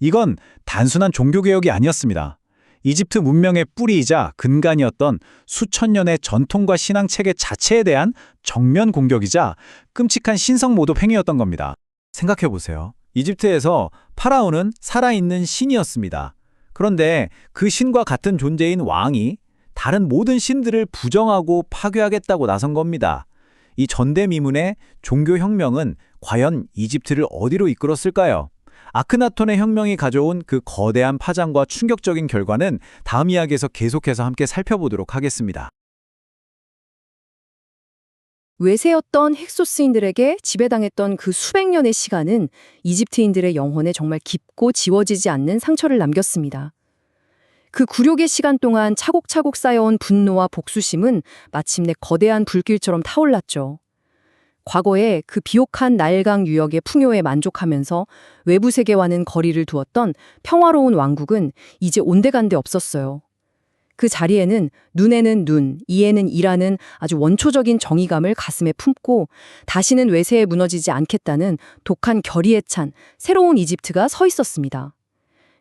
이건 단순한 종교개혁이 아니었습니다. 이집트 문명의 뿌리이자 근간이었던 수천 년의 전통과 신앙체계 자체에 대한 정면 공격이자 끔찍한 신성모독 행위였던 겁니다. 생각해보세요. 이집트에서 파라오는 살아있는 신이었습니다. 그런데 그 신과 같은 존재인 왕이 다른 모든 신들을 부정하고 파괴하겠다고 나선 겁니다. 이 전대미문의 종교혁명은 과연 이집트를 어디로 이끌었을까요? 아크나톤의 혁명이 가져온 그 거대한 파장과 충격적인 결과는 다음 이야기에서 계속해서 함께 살펴보도록 하겠습니다. 외세였던 헥소스인들에게 지배당했던 그 수백 년의 시간은 이집트인들의 영혼에 정말 깊고 지워지지 않는 상처를 남겼습니다. 그 굴욕의 시간 동안 차곡차곡 쌓여온 분노와 복수심은 마침내 거대한 불길처럼 타올랐죠. 과거에 그 비옥한 나일강 유역의 풍요에 만족하면서 외부 세계와는 거리를 두었던 평화로운 왕국은 이제 온데간데 없었어요. 그 자리에는 눈에는 눈, 이에는 이라는 아주 원초적인 정의감을 가슴에 품고 다시는 외세에 무너지지 않겠다는 독한 결의에 찬 새로운 이집트가 서 있었습니다.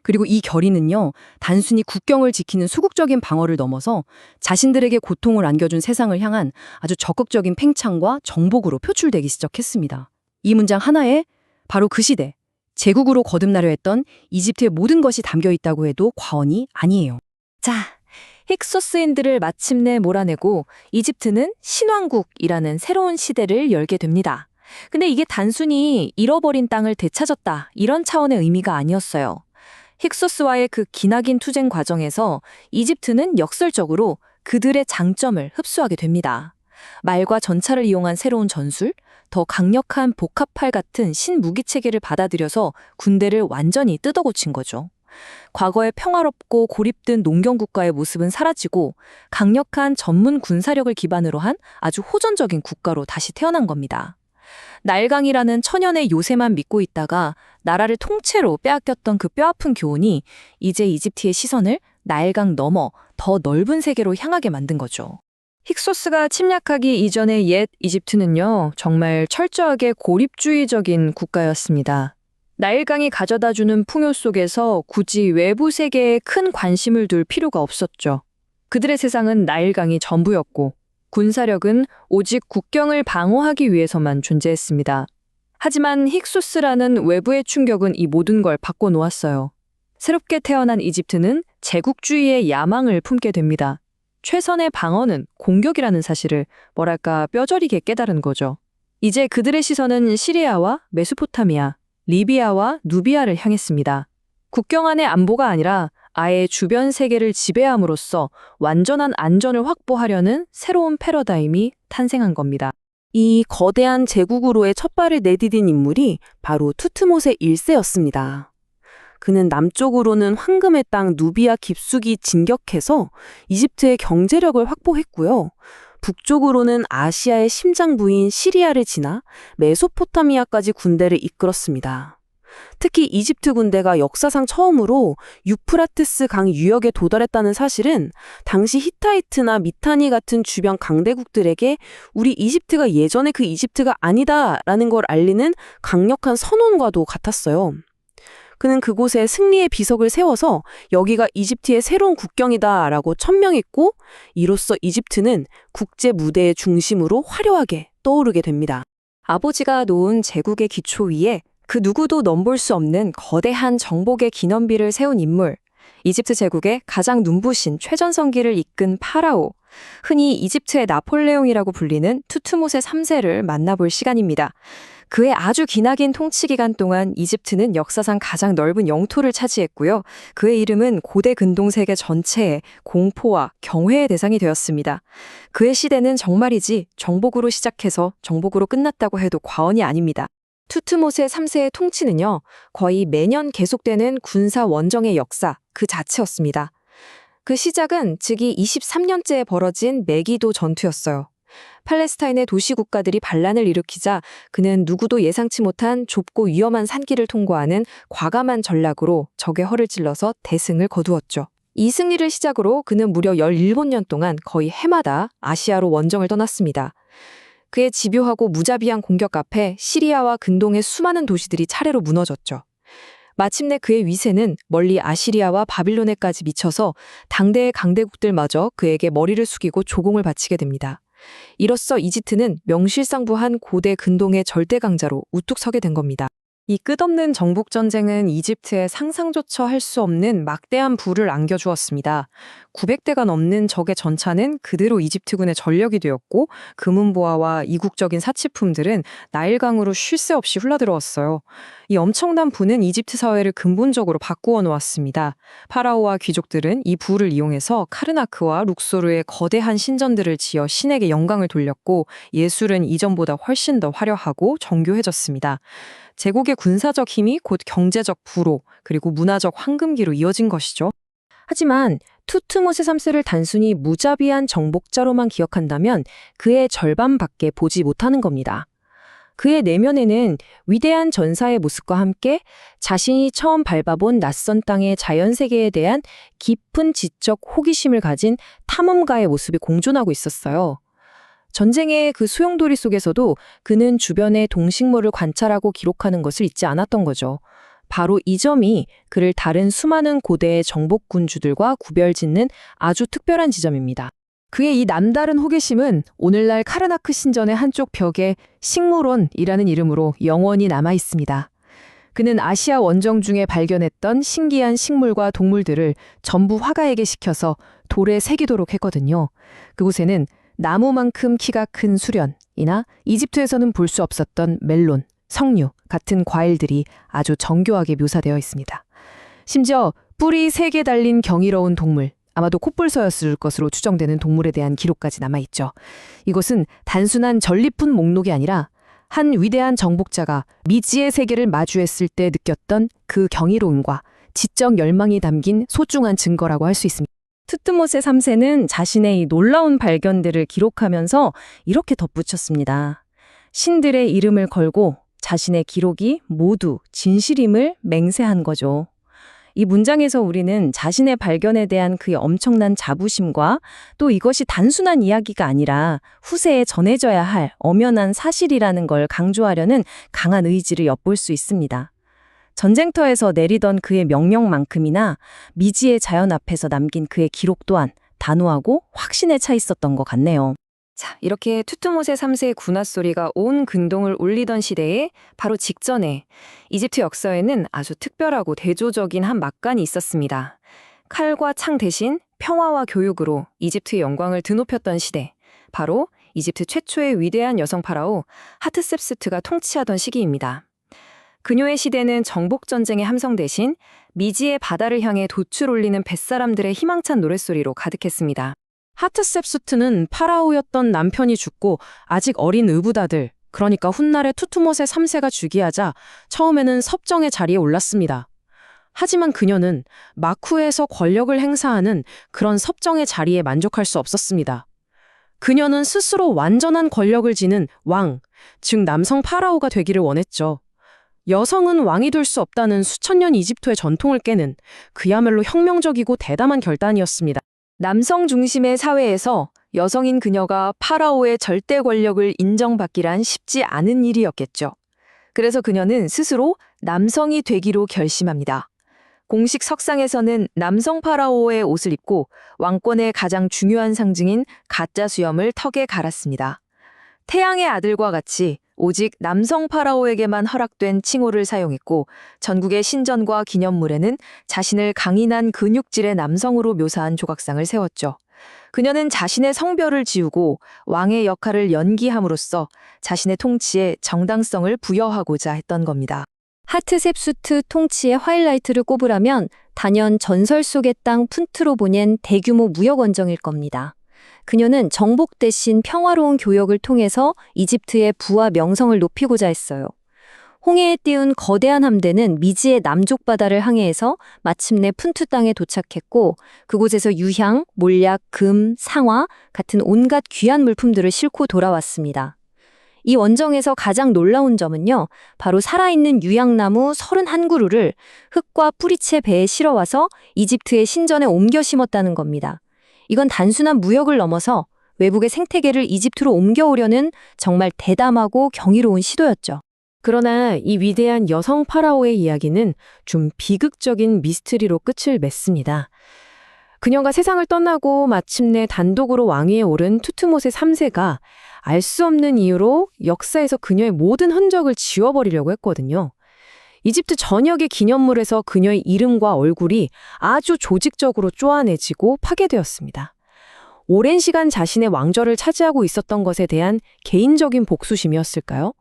그리고 이 결의는요, 단순히 국경을 지키는 수국적인 방어를 넘어서 자신들에게 고통을 안겨준 세상을 향한 아주 적극적인 팽창과 정복으로 표출되기 시작했습니다. 이 문장 하나에 바로 그 시대, 제국으로 거듭나려 했던 이집트의 모든 것이 담겨 있다고 해도 과언이 아니에요. 자, 힉소스인들을 마침내 몰아내고 이집트는 신왕국이라는 새로운 시대를 열게 됩니다. 근데 이게 단순히 잃어버린 땅을 되찾았다 이런 차원의 의미가 아니었어요. 힉소스와의 그 기나긴 투쟁 과정에서 이집트는 역설적으로 그들의 장점을 흡수하게 됩니다. 말과 전차를 이용한 새로운 전술, 더 강력한 복합팔 같은 신무기 체계를 받아들여서 군대를 완전히 뜯어고친 거죠. 과거의 평화롭고 고립된 농경 국가의 모습은 사라지고 강력한 전문 군사력을 기반으로 한 아주 호전적인 국가로 다시 태어난 겁니다. 나일강이라는 천연의 요새만 믿고 있다가 나라를 통째로 빼앗겼던 그 뼈아픈 교훈이 이제 이집트의 시선을 나일강 넘어 더 넓은 세계로 향하게 만든 거죠. 힉소스가 침략하기 이전의 옛 이집트는요, 정말 철저하게 고립주의적인 국가였습니다. 나일강이 가져다주는 풍요 속에서 굳이 외부 세계에 큰 관심을 둘 필요가 없었죠. 그들의 세상은 나일강이 전부였고 군사력은 오직 국경을 방어하기 위해서만 존재했습니다. 하지만 힉소스라는 외부의 충격은 이 모든 걸 바꿔놓았어요. 새롭게 태어난 이집트는 제국주의의 야망을 품게 됩니다. 최선의 방어는 공격이라는 사실을 뼈저리게 깨달은 거죠. 이제 그들의 시선은 시리아와 메소포타미아, 리비아와 누비아를 향했습니다. 국경 안의 안보가 아니라 아예 주변 세계를 지배함으로써 완전한 안전을 확보하려는 새로운 패러다임이 탄생한 겁니다. 이 거대한 제국으로의 첫 발을 내디딘 인물이 바로 투트모세 1세였습니다. 그는 남쪽으로는 황금의 땅 누비아 깊숙이 진격해서 이집트의 경제력을 확보했고요. 북쪽으로는 아시아의 심장부인 시리아를 지나 메소포타미아까지 군대를 이끌었습니다. 특히 이집트 군대가 역사상 처음으로 유프라테스 강 유역에 도달했다는 사실은 당시 히타이트나 미타니 같은 주변 강대국들에게 우리 이집트가 예전의 그 이집트가 아니다라는 걸 알리는 강력한 선언과도 같았어요. 그는 그곳에 승리의 비석을 세워서 여기가 이집트의 새로운 국경이다라고 천명했고, 이로써 이집트는 국제 무대의 중심으로 화려하게 떠오르게 됩니다. 아버지가 놓은 제국의 기초 위에 그 누구도 넘볼 수 없는 거대한 정복의 기념비를 세운 인물, 이집트 제국의 가장 눈부신 최전성기를 이끈 파라오, 흔히 이집트의 나폴레옹이라고 불리는 투트모세 3세를 만나볼 시간입니다. 그의 아주 기나긴 통치 기간 동안 이집트는 역사상 가장 넓은 영토를 차지했고요. 그의 이름은 고대 근동 세계 전체의 공포와 경회의 대상이 되었습니다. 그의 시대는 정말이지 정복으로 시작해서 정복으로 끝났다고 해도 과언이 아닙니다. 투트모세 3세의 통치는요, 거의 매년 계속되는 군사 원정의 역사 그 자체였습니다. 그 시작은 즉위 23년째에 벌어진 메기도 전투였어요. 팔레스타인의 도시 국가들이 반란을 일으키자 그는 누구도 예상치 못한 좁고 위험한 산길을 통과하는 과감한 전략으로 적의 허를 찔러서 대승을 거두었죠. 이 승리를 시작으로 그는 무려 17년 동안 거의 해마다 아시아로 원정을 떠났습니다. 그의 집요하고 무자비한 공격 앞에 시리아와 근동의 수많은 도시들이 차례로 무너졌죠. 마침내 그의 위세는 멀리 아시리아와 바빌론에까지 미쳐서 당대의 강대국들마저 그에게 머리를 숙이고 조공을 바치게 됩니다. 이로써 이집트는 명실상부한 고대 근동의 절대 강자로 우뚝 서게 된 겁니다. 이 끝없는 정복 전쟁은 이집트에 상상조차 할 수 없는 막대한 부를 안겨주었습니다. 900대가 넘는 적의 전차는 그대로 이집트군의 전력이 되었고, 금은보화와 이국적인 사치품들은 나일강으로 쉴 새 없이 흘러들어왔어요. 이 엄청난 부는 이집트 사회를 근본적으로 바꾸어 놓았습니다. 파라오와 귀족들은 이 부를 이용해서 카르나크와 룩소르의 거대한 신전들을 지어 신에게 영광을 돌렸고, 예술은 이전보다 훨씬 더 화려하고 정교해졌습니다. 제국의 군사적 힘이 곧 경제적 부로, 그리고 문화적 황금기로 이어진 것이죠. 하지만 투트모세 3세를 단순히 무자비한 정복자로만 기억한다면 그의 절반밖에 보지 못하는 겁니다. 그의 내면에는 위대한 전사의 모습과 함께 자신이 처음 밟아본 낯선 땅의 자연세계에 대한 깊은 지적 호기심을 가진 탐험가의 모습이 공존하고 있었어요. 전쟁의 그 소용돌이 속에서도 그는 주변의 동식물을 관찰하고 기록하는 것을 잊지 않았던 거죠. 바로 이 점이 그를 다른 수많은 고대의 정복군주들과 구별짓는 아주 특별한 지점입니다. 그의 이 남다른 호기심은 오늘날 카르나크 신전의 한쪽 벽에 식물원이라는 이름으로 영원히 남아 있습니다. 그는 아시아 원정 중에 발견했던 신기한 식물과 동물들을 전부 화가에게 시켜서 돌에 새기도록 했거든요. 그곳에는 나무만큼 키가 큰 수련이나 이집트에서는 볼 수 없었던 멜론, 석류 같은 과일들이 아주 정교하게 묘사되어 있습니다. 심지어 뿔이 3개 달린 경이로운 동물, 아마도 코뿔소였을 것으로 추정되는 동물에 대한 기록까지 남아있죠. 이것은 단순한 전리품 목록이 아니라 한 위대한 정복자가 미지의 세계를 마주했을 때 느꼈던 그 경이로움과 지적 열망이 담긴 소중한 증거라고 할 수 있습니다. 투트모세 3세는 자신의 이 놀라운 발견들을 기록하면서 이렇게 덧붙였습니다. 신들의 이름을 걸고 자신의 기록이 모두 진실임을 맹세한 거죠. 이 문장에서 우리는 자신의 발견에 대한 그의 엄청난 자부심과 또 이것이 단순한 이야기가 아니라 후세에 전해져야 할 엄연한 사실이라는 걸 강조하려는 강한 의지를 엿볼 수 있습니다. 전쟁터에서 내리던 그의 명령만큼이나 미지의 자연 앞에서 남긴 그의 기록 또한 단호하고 확신에 차 있었던 것 같네요. 자, 이렇게 투트모세 3세의 군화 소리가 온 근동을 울리던 시대에 바로 직전에 이집트 역사에는 아주 특별하고 대조적인 한 막간이 있었습니다. 칼과 창 대신 평화와 교육으로 이집트의 영광을 드높였던 시대, 바로 이집트 최초의 위대한 여성 파라오 하트셉스트가 통치하던 시기입니다. 그녀의 시대는 정복전쟁의 함성 대신 미지의 바다를 향해 돛을 올리는 뱃사람들의 희망찬 노랫소리로 가득했습니다. 하트셉수트는 파라오였던 남편이 죽고 아직 어린 의붓아들, 그러니까 훗날의 투트모세 3세가 즉위하자 처음에는 섭정의 자리에 올랐습니다. 하지만 그녀는 마쿠에서 권력을 행사하는 그런 섭정의 자리에 만족할 수 없었습니다. 그녀는 스스로 완전한 권력을 지는 왕, 즉 남성 파라오가 되기를 원했죠. 여성은 왕이 될 수 없다는 수천 년 이집트의 전통을 깨는 그야말로 혁명적이고 대담한 결단이었습니다. 남성 중심의 사회에서 여성인 그녀가 파라오의 절대 권력을 인정받기란 쉽지 않은 일이었겠죠. 그래서 그녀는 스스로 남성이 되기로 결심합니다. 공식 석상에서는 남성 파라오의 옷을 입고 왕권의 가장 중요한 상징인 가짜 수염을 턱에 갈았습니다. 태양의 아들과 같이 오직 남성 파라오에게만 허락된 칭호를 사용했고 전국의 신전과 기념물에는 자신을 강인한 근육질의 남성으로 묘사한 조각상을 세웠죠. 그녀는 자신의 성별을 지우고 왕의 역할을 연기함으로써 자신의 통치에 정당성을 부여하고자 했던 겁니다. 하트셉수트 통치의 하이라이트를 꼽으라면 단연 전설 속의 땅 푼트로 보낸 대규모 무역 원정일 겁니다. 그녀는 정복 대신 평화로운 교역을 통해서 이집트의 부와 명성을 높이고자 했어요. 홍해에 띄운 거대한 함대는 미지의 남쪽 바다를 항해해서 마침내 푼트 땅에 도착했고 그곳에서 유향, 몰약, 금, 상화 같은 온갖 귀한 물품들을 싣고 돌아왔습니다. 이 원정에서 가장 놀라운 점은요, 바로 살아있는 유향나무 31그루를 흙과 뿌리채 배에 실어와서 이집트의 신전에 옮겨 심었다는 겁니다. 이건 단순한 무역을 넘어서 외국의 생태계를 이집트로 옮겨오려는 정말 대담하고 경이로운 시도였죠. 그러나 이 위대한 여성 파라오의 이야기는 좀 비극적인 미스터리로 끝을 맺습니다. 그녀가 세상을 떠나고 마침내 단독으로 왕위에 오른 투트모세 3세가 알 수 없는 이유로 역사에서 그녀의 모든 흔적을 지워버리려고 했거든요. 이집트 전역의 기념물에서 그녀의 이름과 얼굴이 아주 조직적으로 쪼아내지고 파괴되었습니다. 오랜 시간 자신의 왕좌를 차지하고 있었던 것에 대한 개인적인 복수심이었을까요?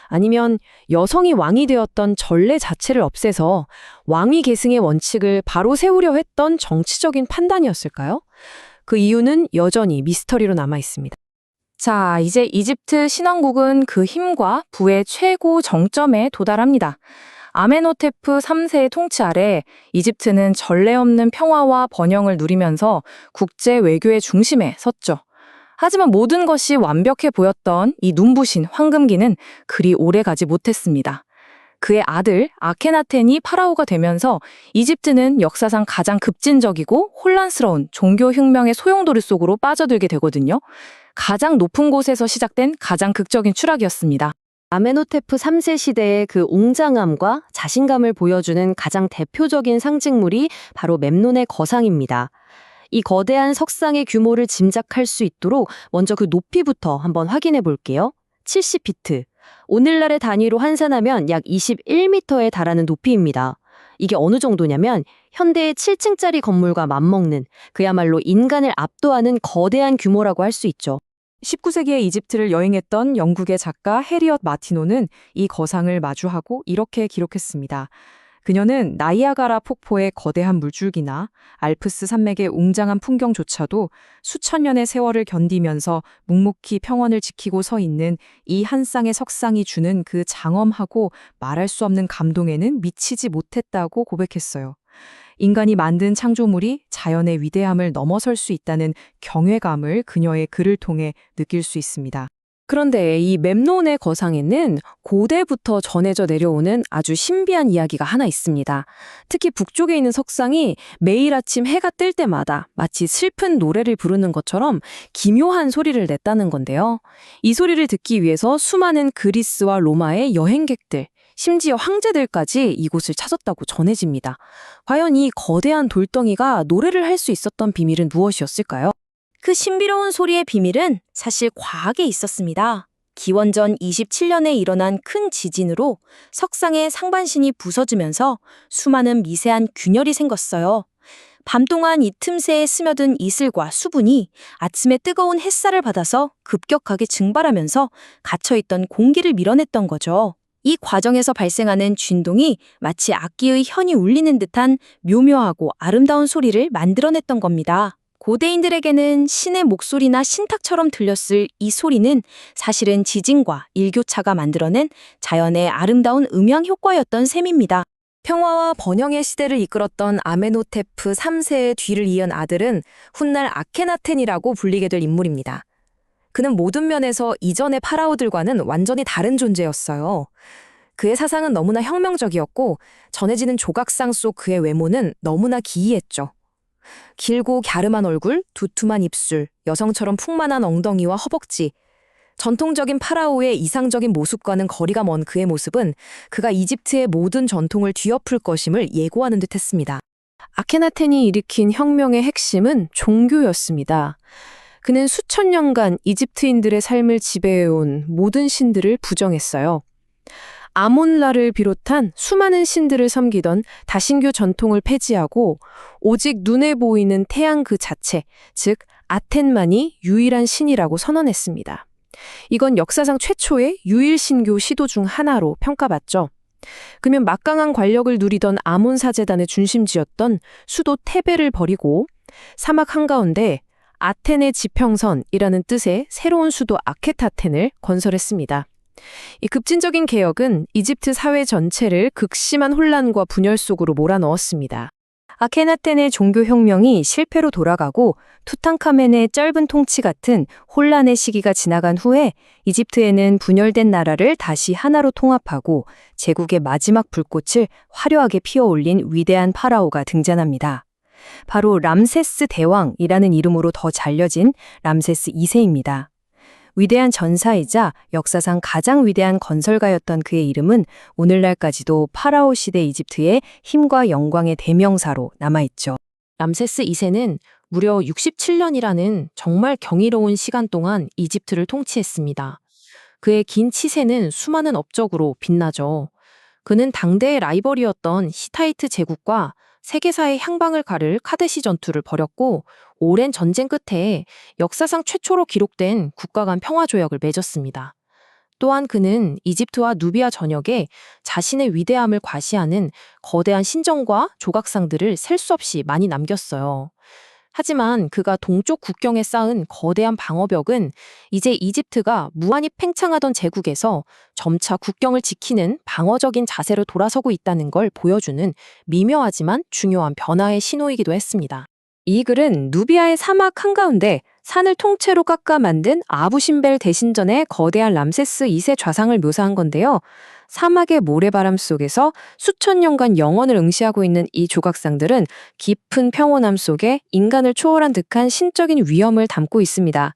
아니면 여성이 왕이 되었던 전례 자체를 없애서 왕위 계승의 원칙을 바로 세우려 했던 정치적인 판단이었을까요? 그 이유는 여전히 미스터리로 남아 있습니다. 자, 이제 이집트 신왕국은 그 힘과 부의 최고 정점에 도달합니다. 아멘호테프 3세의 통치 아래 이집트는 전례 없는 평화와 번영을 누리면서 국제 외교의 중심에 섰죠. 하지만 모든 것이 완벽해 보였던 이 눈부신 황금기는 그리 오래 가지 못했습니다. 그의 아들 아케나텐이 파라오가 되면서 이집트는 역사상 가장 급진적이고 혼란스러운 종교 혁명의 소용돌이 속으로 빠져들게 되거든요. 가장 높은 곳에서 시작된 가장 극적인 추락이었습니다. 아멘호테프 3세 시대의 그 웅장함과 자신감을 보여주는 가장 대표적인 상징물이 바로 멤논의 거상입니다. 이 거대한 석상의 규모를 짐작할 수 있도록 먼저 그 높이부터 한번 확인해 볼게요. 70피트, 오늘날의 단위로 환산하면 약 21m에 달하는 높이입니다. 이게 어느 정도냐면 현대의 7층짜리 건물과 맞먹는 그야말로 인간을 압도하는 거대한 규모라고 할 수 있죠. 19세기의 이집트를 여행했던 영국의 작가 해리엇 마티노는 이 거상을 마주하고 이렇게 기록했습니다. 그녀는 나이아가라 폭포의 거대한 물줄기나 알프스 산맥의 웅장한 풍경조차도 수천 년의 세월을 견디면서 묵묵히 평원을 지키고 서 있는 이 한 쌍의 석상이 주는 그 장엄하고 말할 수 없는 감동에는 미치지 못했다고 고백했어요. 인간이 만든 창조물이 자연의 위대함을 넘어설 수 있다는 경외감을 그녀의 글을 통해 느낄 수 있습니다. 그런데 이 memnon의 거상에는 고대부터 전해져 내려오는 아주 신비한 이야기가 하나 있습니다. 특히 북쪽에 있는 석상이 매일 아침 해가 뜰 때마다 마치 슬픈 노래를 부르는 것처럼 기묘한 소리를 냈다는 건데요. 이 소리를 듣기 위해서 수많은 그리스와 로마의 여행객들, 심지어 황제들까지 이곳을 찾았다고 전해집니다. 과연 이 거대한 돌덩이가 노래를 할 수 있었던 비밀은 무엇이었을까요? 그 신비로운 소리의 비밀은 사실 과학에 있었습니다. 기원전 27년에 일어난 큰 지진으로 석상의 상반신이 부서지면서 수많은 미세한 균열이 생겼어요. 밤 동안 이 틈새에 스며든 이슬과 수분이 아침에 뜨거운 햇살을 받아서 급격하게 증발하면서 갇혀있던 공기를 밀어냈던 거죠. 이 과정에서 발생하는 진동이 마치 악기의 현이 울리는 듯한 묘묘하고 아름다운 소리를 만들어냈던 겁니다. 고대인들에게는 신의 목소리나 신탁처럼 들렸을 이 소리는 사실은 지진과 일교차가 만들어낸 자연의 아름다운 음향 효과였던 셈입니다. 평화와 번영의 시대를 이끌었던 아메노테프 3세의 뒤를 이은 아들은 훗날 아케나텐이라고 불리게 될 인물입니다. 그는 모든 면에서 이전의 파라오들과는 완전히 다른 존재였어요. 그의 사상은 너무나 혁명적이었고 전해지는 조각상 속 그의 외모는 너무나 기이했죠. 길고 갸름한 얼굴, 두툼한 입술, 여성처럼 풍만한 엉덩이와 허벅지. 전통적인 파라오의 이상적인 모습과는 거리가 먼 그의 모습은 그가 이집트의 모든 전통을 뒤엎을 것임을 예고하는 듯했습니다. 아케나텐이 일으킨 혁명의 핵심은 종교였습니다. 그는 수천 년간 이집트인들의 삶을 지배해온 모든 신들을 부정했어요. 아몬라를 비롯한 수많은 신들을 섬기던 다신교 전통을 폐지하고 오직 눈에 보이는 태양 그 자체, 즉 아텐만이 유일한 신이라고 선언했습니다. 이건 역사상 최초의 유일신교 시도 중 하나로 평가받죠. 그러면 막강한 관력을 누리던 아몬 사제단의 중심지였던 수도 테베를 버리고 사막 한가운데 아텐의 지평선이라는 뜻의 새로운 수도 아케타텐을 건설했습니다. 이 급진적인 개혁은 이집트 사회 전체를 극심한 혼란과 분열 속으로 몰아넣었습니다. 아케나텐의 종교혁명이 실패로 돌아가고 투탕카멘의 짧은 통치 같은 혼란의 시기가 지나간 후에 이집트에는 분열된 나라를 다시 하나로 통합하고 제국의 마지막 불꽃을 화려하게 피어올린 위대한 파라오가 등장합니다. 바로 람세스 대왕이라는 이름으로 더 잘려진 람세스 2세입니다. 위대한 전사이자 역사상 가장 위대한 건설가였던 그의 이름은 오늘날까지도 파라오 시대 이집트의 힘과 영광의 대명사로 남아있죠. 람세스 2세는 무려 67년이라는 정말 경이로운 시간 동안 이집트를 통치했습니다. 그의 긴 치세는 수많은 업적으로 빛나죠. 그는 당대의 라이벌이었던 히타이트 제국과 세계사의 향방을 가를 카데시 전투를 벌였고 오랜 전쟁 끝에 역사상 최초로 기록된 국가 간 평화조약을 맺었습니다. 또한 그는 이집트와 누비아 전역에 자신의 위대함을 과시하는 거대한 신전과 조각상들을 셀 수 없이 많이 남겼어요. 하지만 그가 동쪽 국경에 쌓은 거대한 방어벽은 이제 이집트가 무한히 팽창하던 제국에서 점차 국경을 지키는 방어적인 자세로 돌아서고 있다는 걸 보여주는 미묘하지만 중요한 변화의 신호이기도 했습니다. 이 글은 누비아의 사막 한가운데 산을 통째로 깎아 만든 아부신벨 대신전의 거대한 람세스 2세 좌상을 묘사한 건데요. 사막의 모래바람 속에서 수천 년간 영원을 응시하고 있는 이 조각상들은 깊은 평온함 속에 인간을 초월한 듯한 신적인 위엄을 담고 있습니다.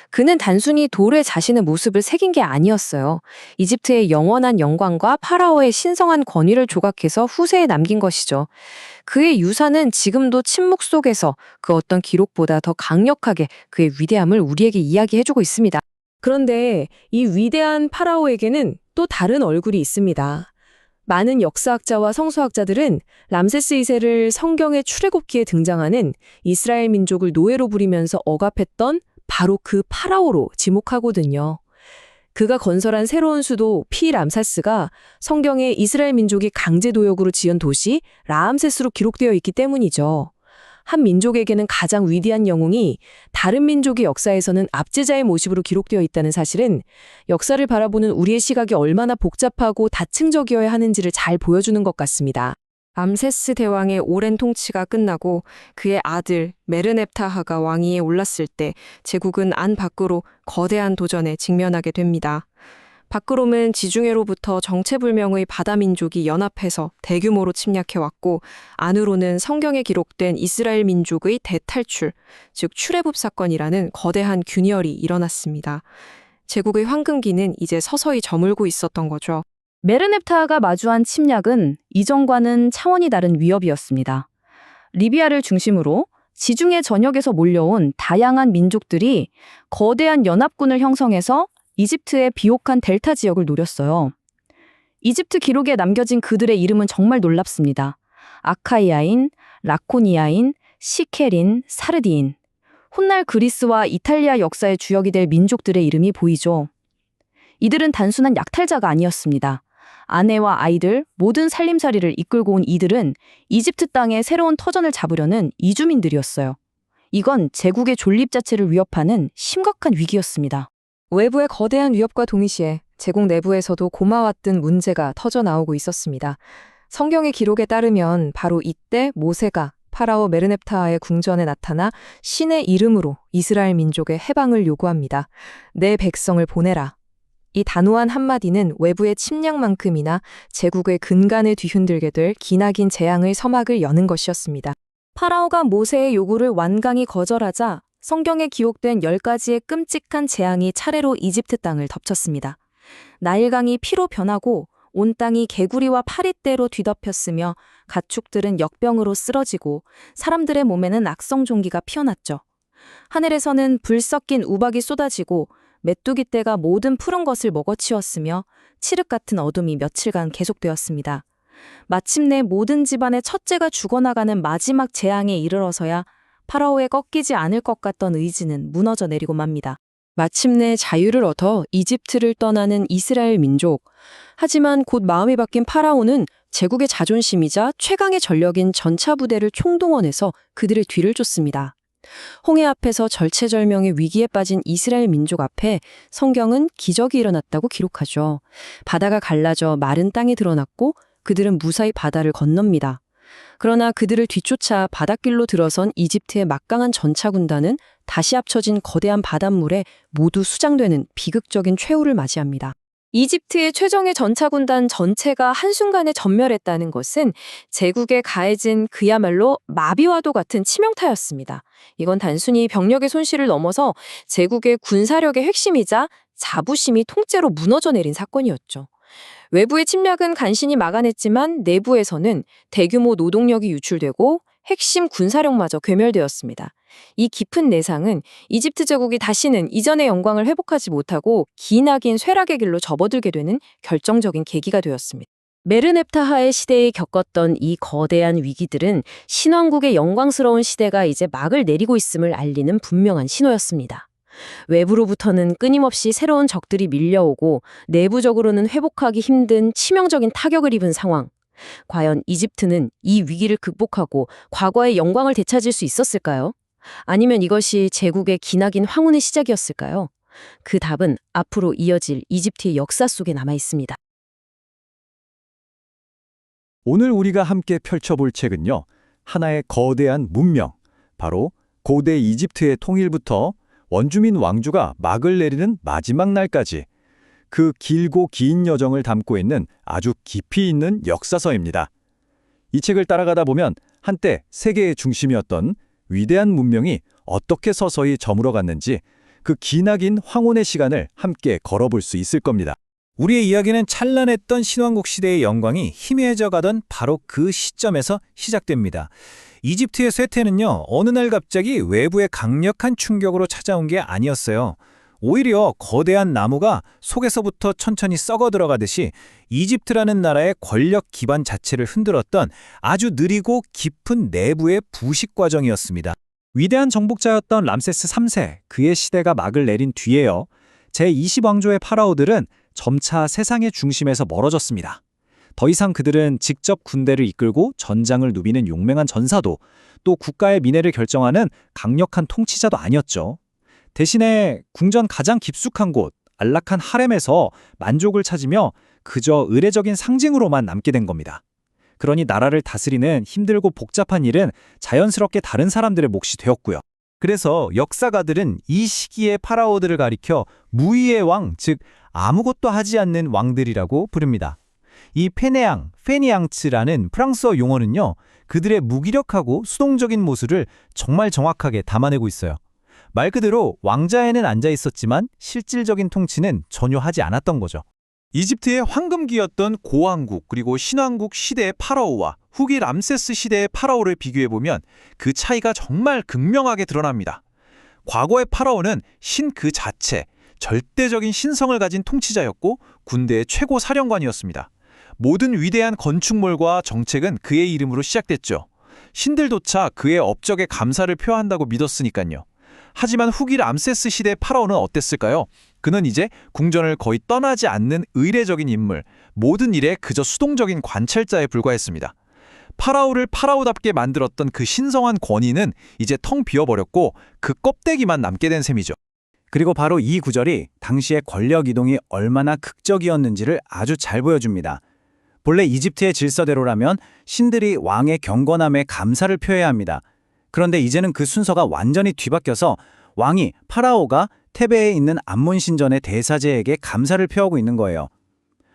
그는 단순히 돌에 자신의 모습을 새긴 게 아니었어요. 이집트의 영원한 영광과 파라오의 신성한 권위를 조각해서 후세에 남긴 것이죠. 그의 유산은 지금도 침묵 속에서 그 어떤 기록보다 더 강력하게 그의 위대함을 우리에게 이야기해주고 있습니다. 그런데 이 위대한 파라오에게는 또 다른 얼굴이 있습니다. 많은 역사학자와 성서학자들은 람세스 2세를 성경의 출애굽기에 등장하는 이스라엘 민족을 노예로 부리면서 억압했던 바로 그 파라오로 지목하거든요. 그가 건설한 새로운 수도 피람사스가 성경에 이스라엘 민족이 강제 도역으로 지은 도시 라암세스로 기록되어 있기 때문이죠. 한 민족에게는 가장 위대한 영웅이 다른 민족의 역사에서는 압제자의 모습으로 기록되어 있다는 사실은 역사를 바라보는 우리의 시각이 얼마나 복잡하고 다층적이어야 하는지를 잘 보여주는 것 같습니다. 람세스 대왕의 오랜 통치가 끝나고 그의 아들 메르넵타하가 왕위에 올랐을 때 제국은 안 밖으로 거대한 도전에 직면하게 됩니다. 밖으로는 지중해로부터 정체불명의 바다민족이 연합해서 대규모로 침략해왔고 안으로는 성경에 기록된 이스라엘 민족의 대탈출, 즉 출애굽 사건이라는 거대한 균열이 일어났습니다. 제국의 황금기는 이제 서서히 저물고 있었던 거죠. 메르넵타하가 마주한 침략은 이전과는 차원이 다른 위협이었습니다. 리비아를 중심으로 지중해 전역에서 몰려온 다양한 민족들이 거대한 연합군을 형성해서 이집트의 비옥한 델타 지역을 노렸어요. 이집트 기록에 남겨진 그들의 이름은 정말 놀랍습니다. 아카이아인, 라코니아인, 시케린, 사르디인. 훗날 그리스와 이탈리아 역사의 주역이 될 민족들의 이름이 보이죠. 이들은 단순한 약탈자가 아니었습니다. 아내와 아이들, 모든 살림살이를 이끌고 온 이들은 이집트 땅에 새로운 터전을 잡으려는 이주민들이었어요. 이건 제국의 존립 자체를 위협하는 심각한 위기였습니다. 외부의 거대한 위협과 동시에 제국 내부에서도 고마웠던 문제가 터져나오고 있었습니다. 성경의 기록에 따르면 바로 이때 모세가 파라오 메르넵타하의 궁전에 나타나 신의 이름으로 이스라엘 민족의 해방을 요구합니다. 내 백성을 보내라. 이 단호한 한마디는 외부의 침략만큼이나 제국의 근간을 뒤흔들게 될 기나긴 재앙의 서막을 여는 것이었습니다. 파라오가 모세의 요구를 완강히 거절하자 성경에 기록된 10가지의 끔찍한 재앙이 차례로 이집트 땅을 덮쳤습니다. 나일강이 피로 변하고 온 땅이 개구리와 파리떼로 뒤덮였으며 가축들은 역병으로 쓰러지고 사람들의 몸에는 악성 종기가 피어났죠. 하늘에서는 불 섞인 우박이 쏟아지고 메뚜기 떼가 모든 푸른 것을 먹어치웠으며 칠흑 같은 어둠이 며칠간 계속되었습니다. 마침내 모든 집안의 첫째가 죽어나가는 마지막 재앙에 이르러서야 파라오의 꺾이지 않을 것 같던 의지는 무너져 내리고 맙니다. 마침내 자유를 얻어 이집트를 떠나는 이스라엘 민족. 하지만 곧 마음이 바뀐 파라오는 제국의 자존심이자 최강의 전력인 전차 부대를 총동원해서 그들의 뒤를 쫓습니다. 홍해 앞에서 절체절명의 위기에 빠진 이스라엘 민족 앞에 성경은 기적이 일어났다고 기록하죠. 바다가 갈라져 마른 땅이 드러났고 그들은 무사히 바다를 건넙니다. 그러나 그들을 뒤쫓아 바닷길로 들어선 이집트의 막강한 전차 군단은 다시 합쳐진 거대한 바닷물에 모두 수장되는 비극적인 최후를 맞이합니다. 이집트의 최정예 전차 군단 전체가 한순간에 전멸했다는 것은 제국에 가해진 그야말로 마비와도 같은 치명타였습니다. 이건 단순히 병력의 손실을 넘어서 제국의 군사력의 핵심이자 자부심이 통째로 무너져 내린 사건이었죠. 외부의 침략은 간신히 막아냈지만 내부에서는 대규모 노동력이 유출되고 핵심 군사력마저 괴멸되었습니다. 이 깊은 내상은 이집트 제국이 다시는 이전의 영광을 회복하지 못하고 기나긴 쇠락의 길로 접어들게 되는 결정적인 계기가 되었습니다. 메르넵타하의 시대에 겪었던 이 거대한 위기들은 신왕국의 영광스러운 시대가 이제 막을 내리고 있음을 알리는 분명한 신호였습니다. 외부로부터는 끊임없이 새로운 적들이 밀려오고 내부적으로는 회복하기 힘든 치명적인 타격을 입은 상황. 과연 이집트는 이 위기를 극복하고 과거의 영광을 되찾을 수 있었을까요? 아니면 이것이 제국의 기나긴 황혼의 시작이었을까요? 그 답은 앞으로 이어질 이집트의 역사 속에 남아 있습니다. 오늘 우리가 함께 펼쳐볼 책은요. 하나의 거대한 문명, 바로 고대 이집트의 통일부터 원주민 왕조가 막을 내리는 마지막 날까지 그 길고 긴 여정을 담고 있는 아주 깊이 있는 역사서입니다. 이 책을 따라가다 보면 한때 세계의 중심이었던 위대한 문명이 어떻게 서서히 저물어갔는지 그 기나긴 황혼의 시간을 함께 걸어볼 수 있을 겁니다. 우리의 이야기는 찬란했던 신왕국 시대의 영광이 희미해져 가던 바로 그 시점에서 시작됩니다. 이집트의 쇠퇴는요, 어느 날 갑자기 외부의 강력한 충격으로 찾아온 게 아니었어요. 오히려 거대한 나무가 속에서부터 천천히 썩어 들어가듯이 이집트라는 나라의 권력 기반 자체를 흔들었던 아주 느리고 깊은 내부의 부식 과정이었습니다. 위대한 정복자였던 람세스 3세, 그의 시대가 막을 내린 뒤에요. 제20왕조의 파라오들은 점차 세상의 중심에서 멀어졌습니다. 더 이상 그들은 직접 군대를 이끌고 전장을 누비는 용맹한 전사도, 또 국가의 미래를 결정하는 강력한 통치자도 아니었죠. 대신에 궁전 가장 깊숙한 곳, 안락한 하렘에서 만족을 찾으며 그저 의례적인 상징으로만 남게 된 겁니다. 그러니 나라를 다스리는 힘들고 복잡한 일은 자연스럽게 다른 사람들의 몫이 되었고요. 그래서 역사가들은 이 시기의 파라오들을 가리켜 무위의 왕, 즉 아무것도 하지 않는 왕들이라고 부릅니다. 이 페니앙츠라는 프랑스어 용어는요, 그들의 무기력하고 수동적인 모습을 정말 정확하게 담아내고 있어요. 말 그대로 왕자에는 앉아 있었지만 실질적인 통치는 전혀 하지 않았던 거죠. 이집트의 황금기였던 고왕국 그리고 신왕국 시대의 파라오와 후기 람세스 시대의 파라오를 비교해보면 그 차이가 정말 극명하게 드러납니다. 과거의 파라오는 신 그 자체, 절대적인 신성을 가진 통치자였고 군대의 최고 사령관이었습니다. 모든 위대한 건축물과 정책은 그의 이름으로 시작됐죠. 신들조차 그의 업적에 감사를 표한다고 믿었으니까요. 하지만 후기 람세스 시대 파라오는 어땠을까요? 그는 이제 궁전을 거의 떠나지 않는 의례적인 인물, 모든 일에 그저 수동적인 관찰자에 불과했습니다. 파라오를 파라오답게 만들었던 그 신성한 권위는 이제 텅 비어버렸고 그 껍데기만 남게 된 셈이죠. 그리고 바로 이 구절이 당시의 권력 이동이 얼마나 극적이었는지를 아주 잘 보여줍니다. 본래 이집트의 질서대로라면 신들이 왕의 경건함에 감사를 표해야 합니다. 그런데 이제는 그 순서가 완전히 뒤바뀌어서 왕이 파라오가 테베에 있는 암몬 신전의 대사제에게 감사를 표하고 있는 거예요.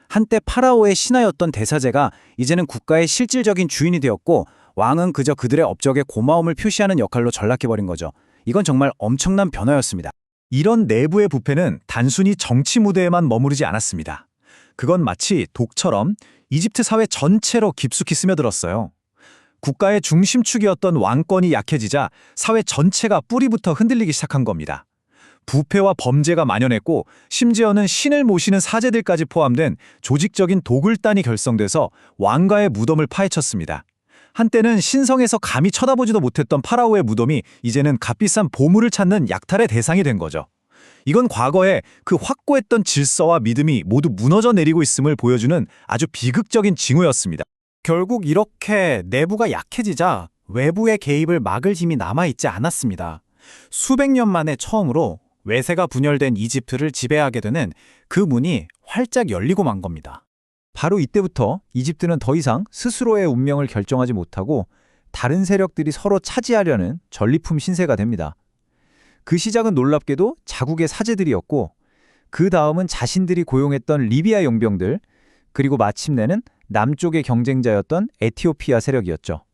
한때 파라오의 신하였던 대사제가 이제는 국가의 실질적인 주인이 되었고 왕은 그저 그들의 업적에 고마움을 표시하는 역할로 전락해버린 거죠. 이건 정말 엄청난 변화였습니다. 이런 내부의 부패는 단순히 정치 무대에만 머무르지 않았습니다. 그건 마치 독처럼 이집트 사회 전체로 깊숙이 스며들었어요. 국가의 중심축이었던 왕권이 약해지자 사회 전체가 뿌리부터 흔들리기 시작한 겁니다. 부패와 범죄가 만연했고 심지어는 신을 모시는 사제들까지 포함된 조직적인 도굴단이 결성돼서 왕가의 무덤을 파헤쳤습니다. 한때는 신성에서 감히 쳐다보지도 못했던 파라오의 무덤이 이제는 값비싼 보물을 찾는 약탈의 대상이 된 거죠. 이건 과거에 그 확고했던 질서와 믿음이 모두 무너져 내리고 있음을 보여주는 아주 비극적인 징후였습니다. 결국 이렇게 내부가 약해지자 외부의 개입을 막을 힘이 남아있지 않았습니다. 수백 년 만에 처음으로 외세가 분열된 이집트를 지배하게 되는 그 문이 활짝 열리고 만 겁니다. 바로 이때부터 이집트는 더 이상 스스로의 운명을 결정하지 못하고 다른 세력들이 서로 차지하려는 전리품 신세가 됩니다. 그 시작은 놀랍게도 자국의 사제들이었고 그 다음은 자신들이 고용했던 리비아 용병들, 그리고 마침내는 남쪽의 경쟁자였던 에티오피아 세력이었죠.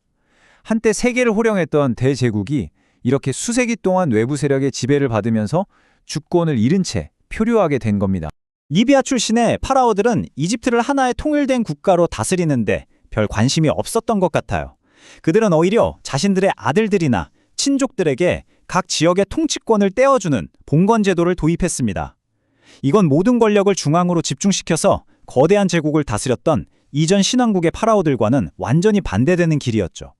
한때 세계를 호령했던 대제국이 이렇게 수세기 동안 외부 세력의 지배를 받으면서 주권을 잃은 채 표류하게 된 겁니다. 리비아 출신의 파라오들은 이집트를 하나의 통일된 국가로 다스리는데 별 관심이 없었던 것 같아요. 그들은 오히려 자신들의 아들들이나 친족들에게 각 지역의 통치권을 떼어주는 봉건제도를 도입했습니다. 이건 모든 권력을 중앙으로 집중시켜서 거대한 제국을 다스렸던 이전 신왕국의 파라오들과는 완전히 반대되는 길이었죠.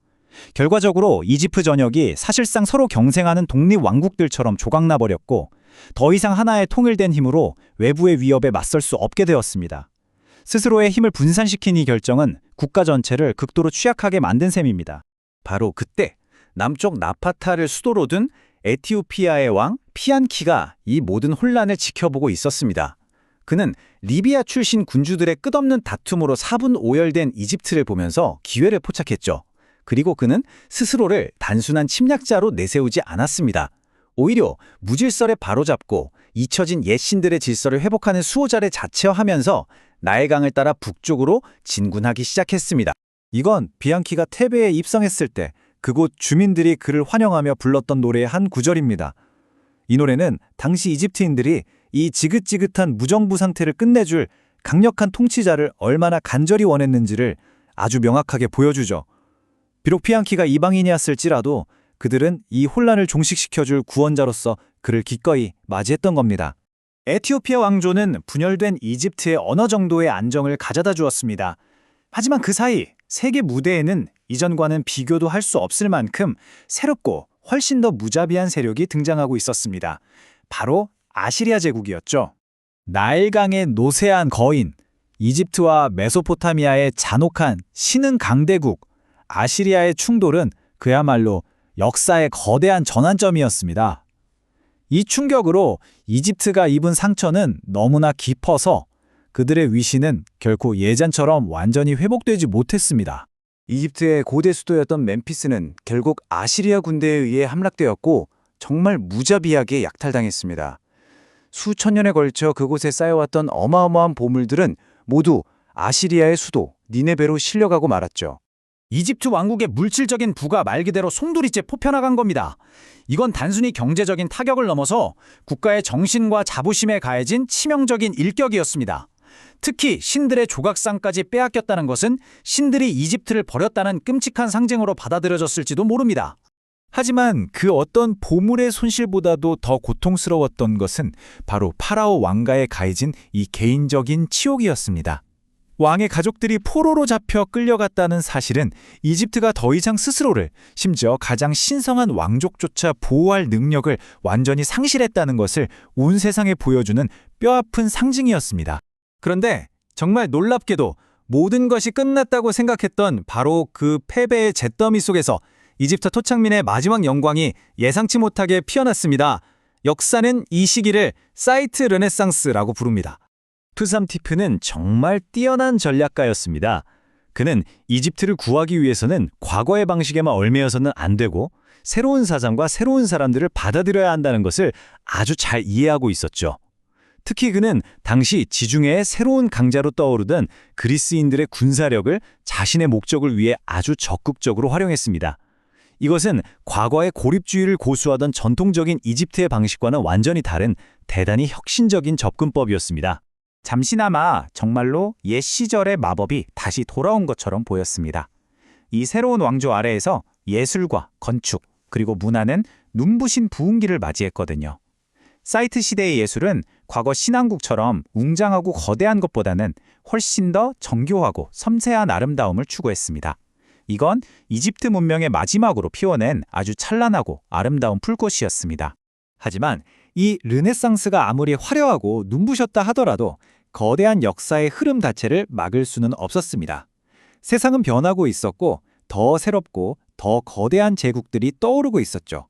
결과적으로 이집트 전역이 사실상 서로 경쟁하는 독립왕국들처럼 조각나버렸고 더 이상 하나의 통일된 힘으로 외부의 위협에 맞설 수 없게 되었습니다. 스스로의 힘을 분산시킨 이 결정은 국가 전체를 극도로 취약하게 만든 셈입니다. 바로 그때 남쪽 나파타를 수도로 둔 에티오피아의 왕 피안키가 이 모든 혼란을 지켜보고 있었습니다. 그는 리비아 출신 군주들의 끝없는 다툼으로 사분오열된 이집트를 보면서 기회를 포착했죠. 그리고 그는 스스로를 단순한 침략자로 내세우지 않았습니다. 오히려 무질서를 바로잡고 잊혀진 옛 신들의 질서를 회복하는 수호자를 자처하면서 나일강을 따라 북쪽으로 진군하기 시작했습니다. 이건 비앙키가 테베에 입성했을 때 그곳 주민들이 그를 환영하며 불렀던 노래의 한 구절입니다. 이 노래는 당시 이집트인들이 이 지긋지긋한 무정부 상태를 끝내줄 강력한 통치자를 얼마나 간절히 원했는지를 아주 명확하게 보여주죠. 비록 피앙키가 이방인이었을지라도 그들은 이 혼란을 종식시켜줄 구원자로서 그를 기꺼이 맞이했던 겁니다. 에티오피아 왕조는 분열된 이집트에 어느 정도의 안정을 가져다 주었습니다. 하지만 그 사이 세계 무대에는 이전과는 비교도 할 수 없을 만큼 새롭고 훨씬 더 무자비한 세력이 등장하고 있었습니다. 바로 아시리아 제국이었죠. 나일강의 노쇠한 거인, 이집트와 메소포타미아의 잔혹한 신흥 강대국, 아시리아의 충돌은 그야말로 역사의 거대한 전환점이었습니다. 이 충격으로 이집트가 입은 상처는 너무나 깊어서 그들의 위신은 결코 예전처럼 완전히 회복되지 못했습니다. 이집트의 고대 수도였던 멤피스는 결국 아시리아 군대에 의해 함락되었고 정말 무자비하게 약탈당했습니다. 수천 년에 걸쳐 그곳에 쌓여왔던 어마어마한 보물들은 모두 아시리아의 수도 니네베로 실려가고 말았죠. 이집트 왕국의 물질적인 부가 말 그대로 송두리째 뽑혀나간 겁니다. 이건 단순히 경제적인 타격을 넘어서 국가의 정신과 자부심에 가해진 치명적인 일격이었습니다. 특히 신들의 조각상까지 빼앗겼다는 것은 신들이 이집트를 버렸다는 끔찍한 상징으로 받아들여졌을지도 모릅니다. 하지만 그 어떤 보물의 손실보다도 더 고통스러웠던 것은 바로 파라오 왕가에 가해진 이 개인적인 치욕이었습니다. 왕의 가족들이 포로로 잡혀 끌려갔다는 사실은 이집트가 더 이상 스스로를, 심지어 가장 신성한 왕족조차 보호할 능력을 완전히 상실했다는 것을 온 세상에 보여주는 뼈아픈 상징이었습니다. 그런데 정말 놀랍게도 모든 것이 끝났다고 생각했던 바로 그 패배의 잿더미 속에서 이집트 토착민의 마지막 영광이 예상치 못하게 피어났습니다. 역사는 이 시기를 사이트 르네상스라고 부릅니다. 푸삼티프는 정말 뛰어난 전략가였습니다. 그는 이집트를 구하기 위해서는 과거의 방식에만 얽매여서는 안 되고 새로운 사상과 새로운 사람들을 받아들여야 한다는 것을 아주 잘 이해하고 있었죠. 특히 그는 당시 지중해의 새로운 강자로 떠오르던 그리스인들의 군사력을 자신의 목적을 위해 아주 적극적으로 활용했습니다. 이것은 과거의 고립주의를 고수하던 전통적인 이집트의 방식과는 완전히 다른 대단히 혁신적인 접근법이었습니다. 잠시나마 정말로 옛 시절의 마법이 다시 돌아온 것처럼 보였습니다. 이 새로운 왕조 아래에서 예술과 건축, 그리고 문화는 눈부신 부흥기를 맞이했거든요. 사이트 시대의 예술은 과거 신왕국처럼 웅장하고 거대한 것보다는 훨씬 더 정교하고 섬세한 아름다움을 추구했습니다. 이건 이집트 문명의 마지막으로 피워낸 아주 찬란하고 아름다운 풀꽃이었습니다. 하지만 이 르네상스가 아무리 화려하고 눈부셨다 하더라도 거대한 역사의 흐름 자체를 막을 수는 없었습니다. 세상은 변하고 있었고 더 새롭고 더 거대한 제국들이 떠오르고 있었죠.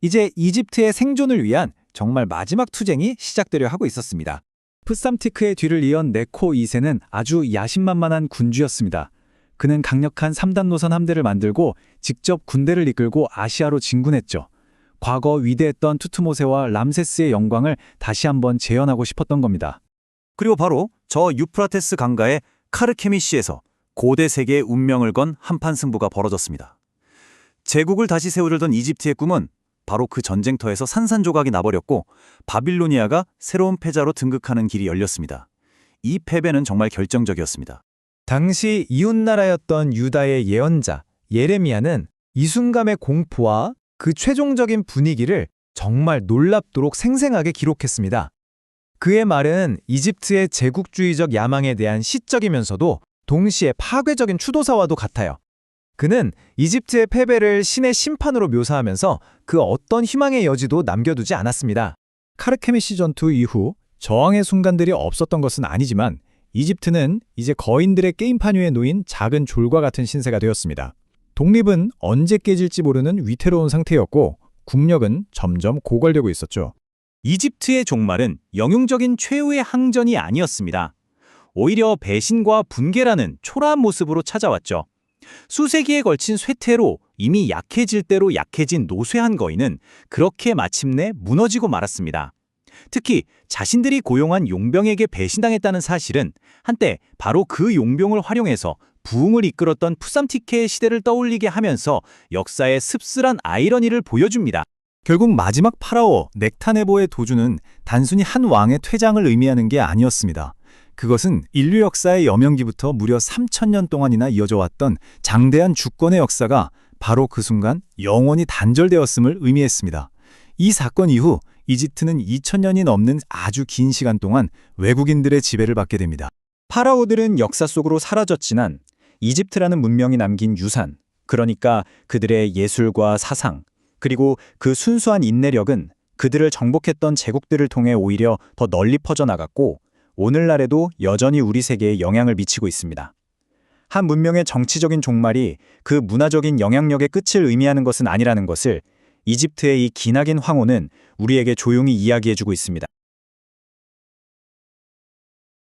이제 이집트의 생존을 위한 정말 마지막 투쟁이 시작되려 하고 있었습니다. 푸삼티크의 뒤를 이은 네코 2세는 아주 야심만만한 군주였습니다. 그는 강력한 3단 노선 함대를 만들고 직접 군대를 이끌고 아시아로 진군했죠. 과거 위대했던 투트모세와 람세스의 영광을 다시 한번 재현하고 싶었던 겁니다. 그리고 바로 저 유프라테스 강가의 카르케미시에서 고대 세계의 운명을 건 한판 승부가 벌어졌습니다. 제국을 다시 세우려던 이집트의 꿈은 바로 그 전쟁터에서 산산조각이 나버렸고 바빌로니아가 새로운 패자로 등극하는 길이 열렸습니다. 이 패배는 정말 결정적이었습니다. 당시 이웃나라였던 유다의 예언자 예레미야는 이 순간의 공포와 그 최종적인 분위기를 정말 놀랍도록 생생하게 기록했습니다. 그의 말은 이집트의 제국주의적 야망에 대한 시적이면서도 동시에 파괴적인 추도사와도 같아요. 그는 이집트의 패배를 신의 심판으로 묘사하면서 그 어떤 희망의 여지도 남겨두지 않았습니다. 카르케미시 전투 이후 저항의 순간들이 없었던 것은 아니지만 이집트는 이제 거인들의 게임판 위에 놓인 작은 졸과 같은 신세가 되었습니다. 독립은 언제 깨질지 모르는 위태로운 상태였고 국력은 점점 고갈되고 있었죠. 이집트의 종말은 영웅적인 최후의 항전이 아니었습니다. 오히려 배신과 분개라는 초라한 모습으로 찾아왔죠. 수세기에 걸친 쇠퇴로 이미 약해질 대로 약해진 노쇠한 거인은 그렇게 마침내 무너지고 말았습니다. 특히 자신들이 고용한 용병에게 배신당했다는 사실은 한때 바로 그 용병을 활용해서 부흥을 이끌었던 푸삼티케의 시대를 떠올리게 하면서 역사의 씁쓸한 아이러니를 보여줍니다. 결국 마지막 파라오 넥타네보의 도주는 단순히 한 왕의 퇴장을 의미하는 게 아니었습니다. 그것은 인류 역사의 여명기부터 무려 3000년 동안이나 이어져 왔던 장대한 주권의 역사가 바로 그 순간 영원히 단절되었음을 의미했습니다. 이 사건 이후 이집트는 2000년이 넘는 아주 긴 시간 동안 외국인들의 지배를 받게 됩니다. 파라오들은 역사 속으로 사라졌지만 이집트라는 문명이 남긴 유산, 그러니까 그들의 예술과 사상, 그리고 그 순수한 인내력은 그들을 정복했던 제국들을 통해 오히려 더 널리 퍼져나갔고 오늘날에도 여전히 우리 세계에 영향을 미치고 있습니다. 한 문명의 정치적인 종말이 그 문화적인 영향력의 끝을 의미하는 것은 아니라는 것을 이집트의 이 기나긴 황호는 우리에게 조용히 이야기해주고 있습니다.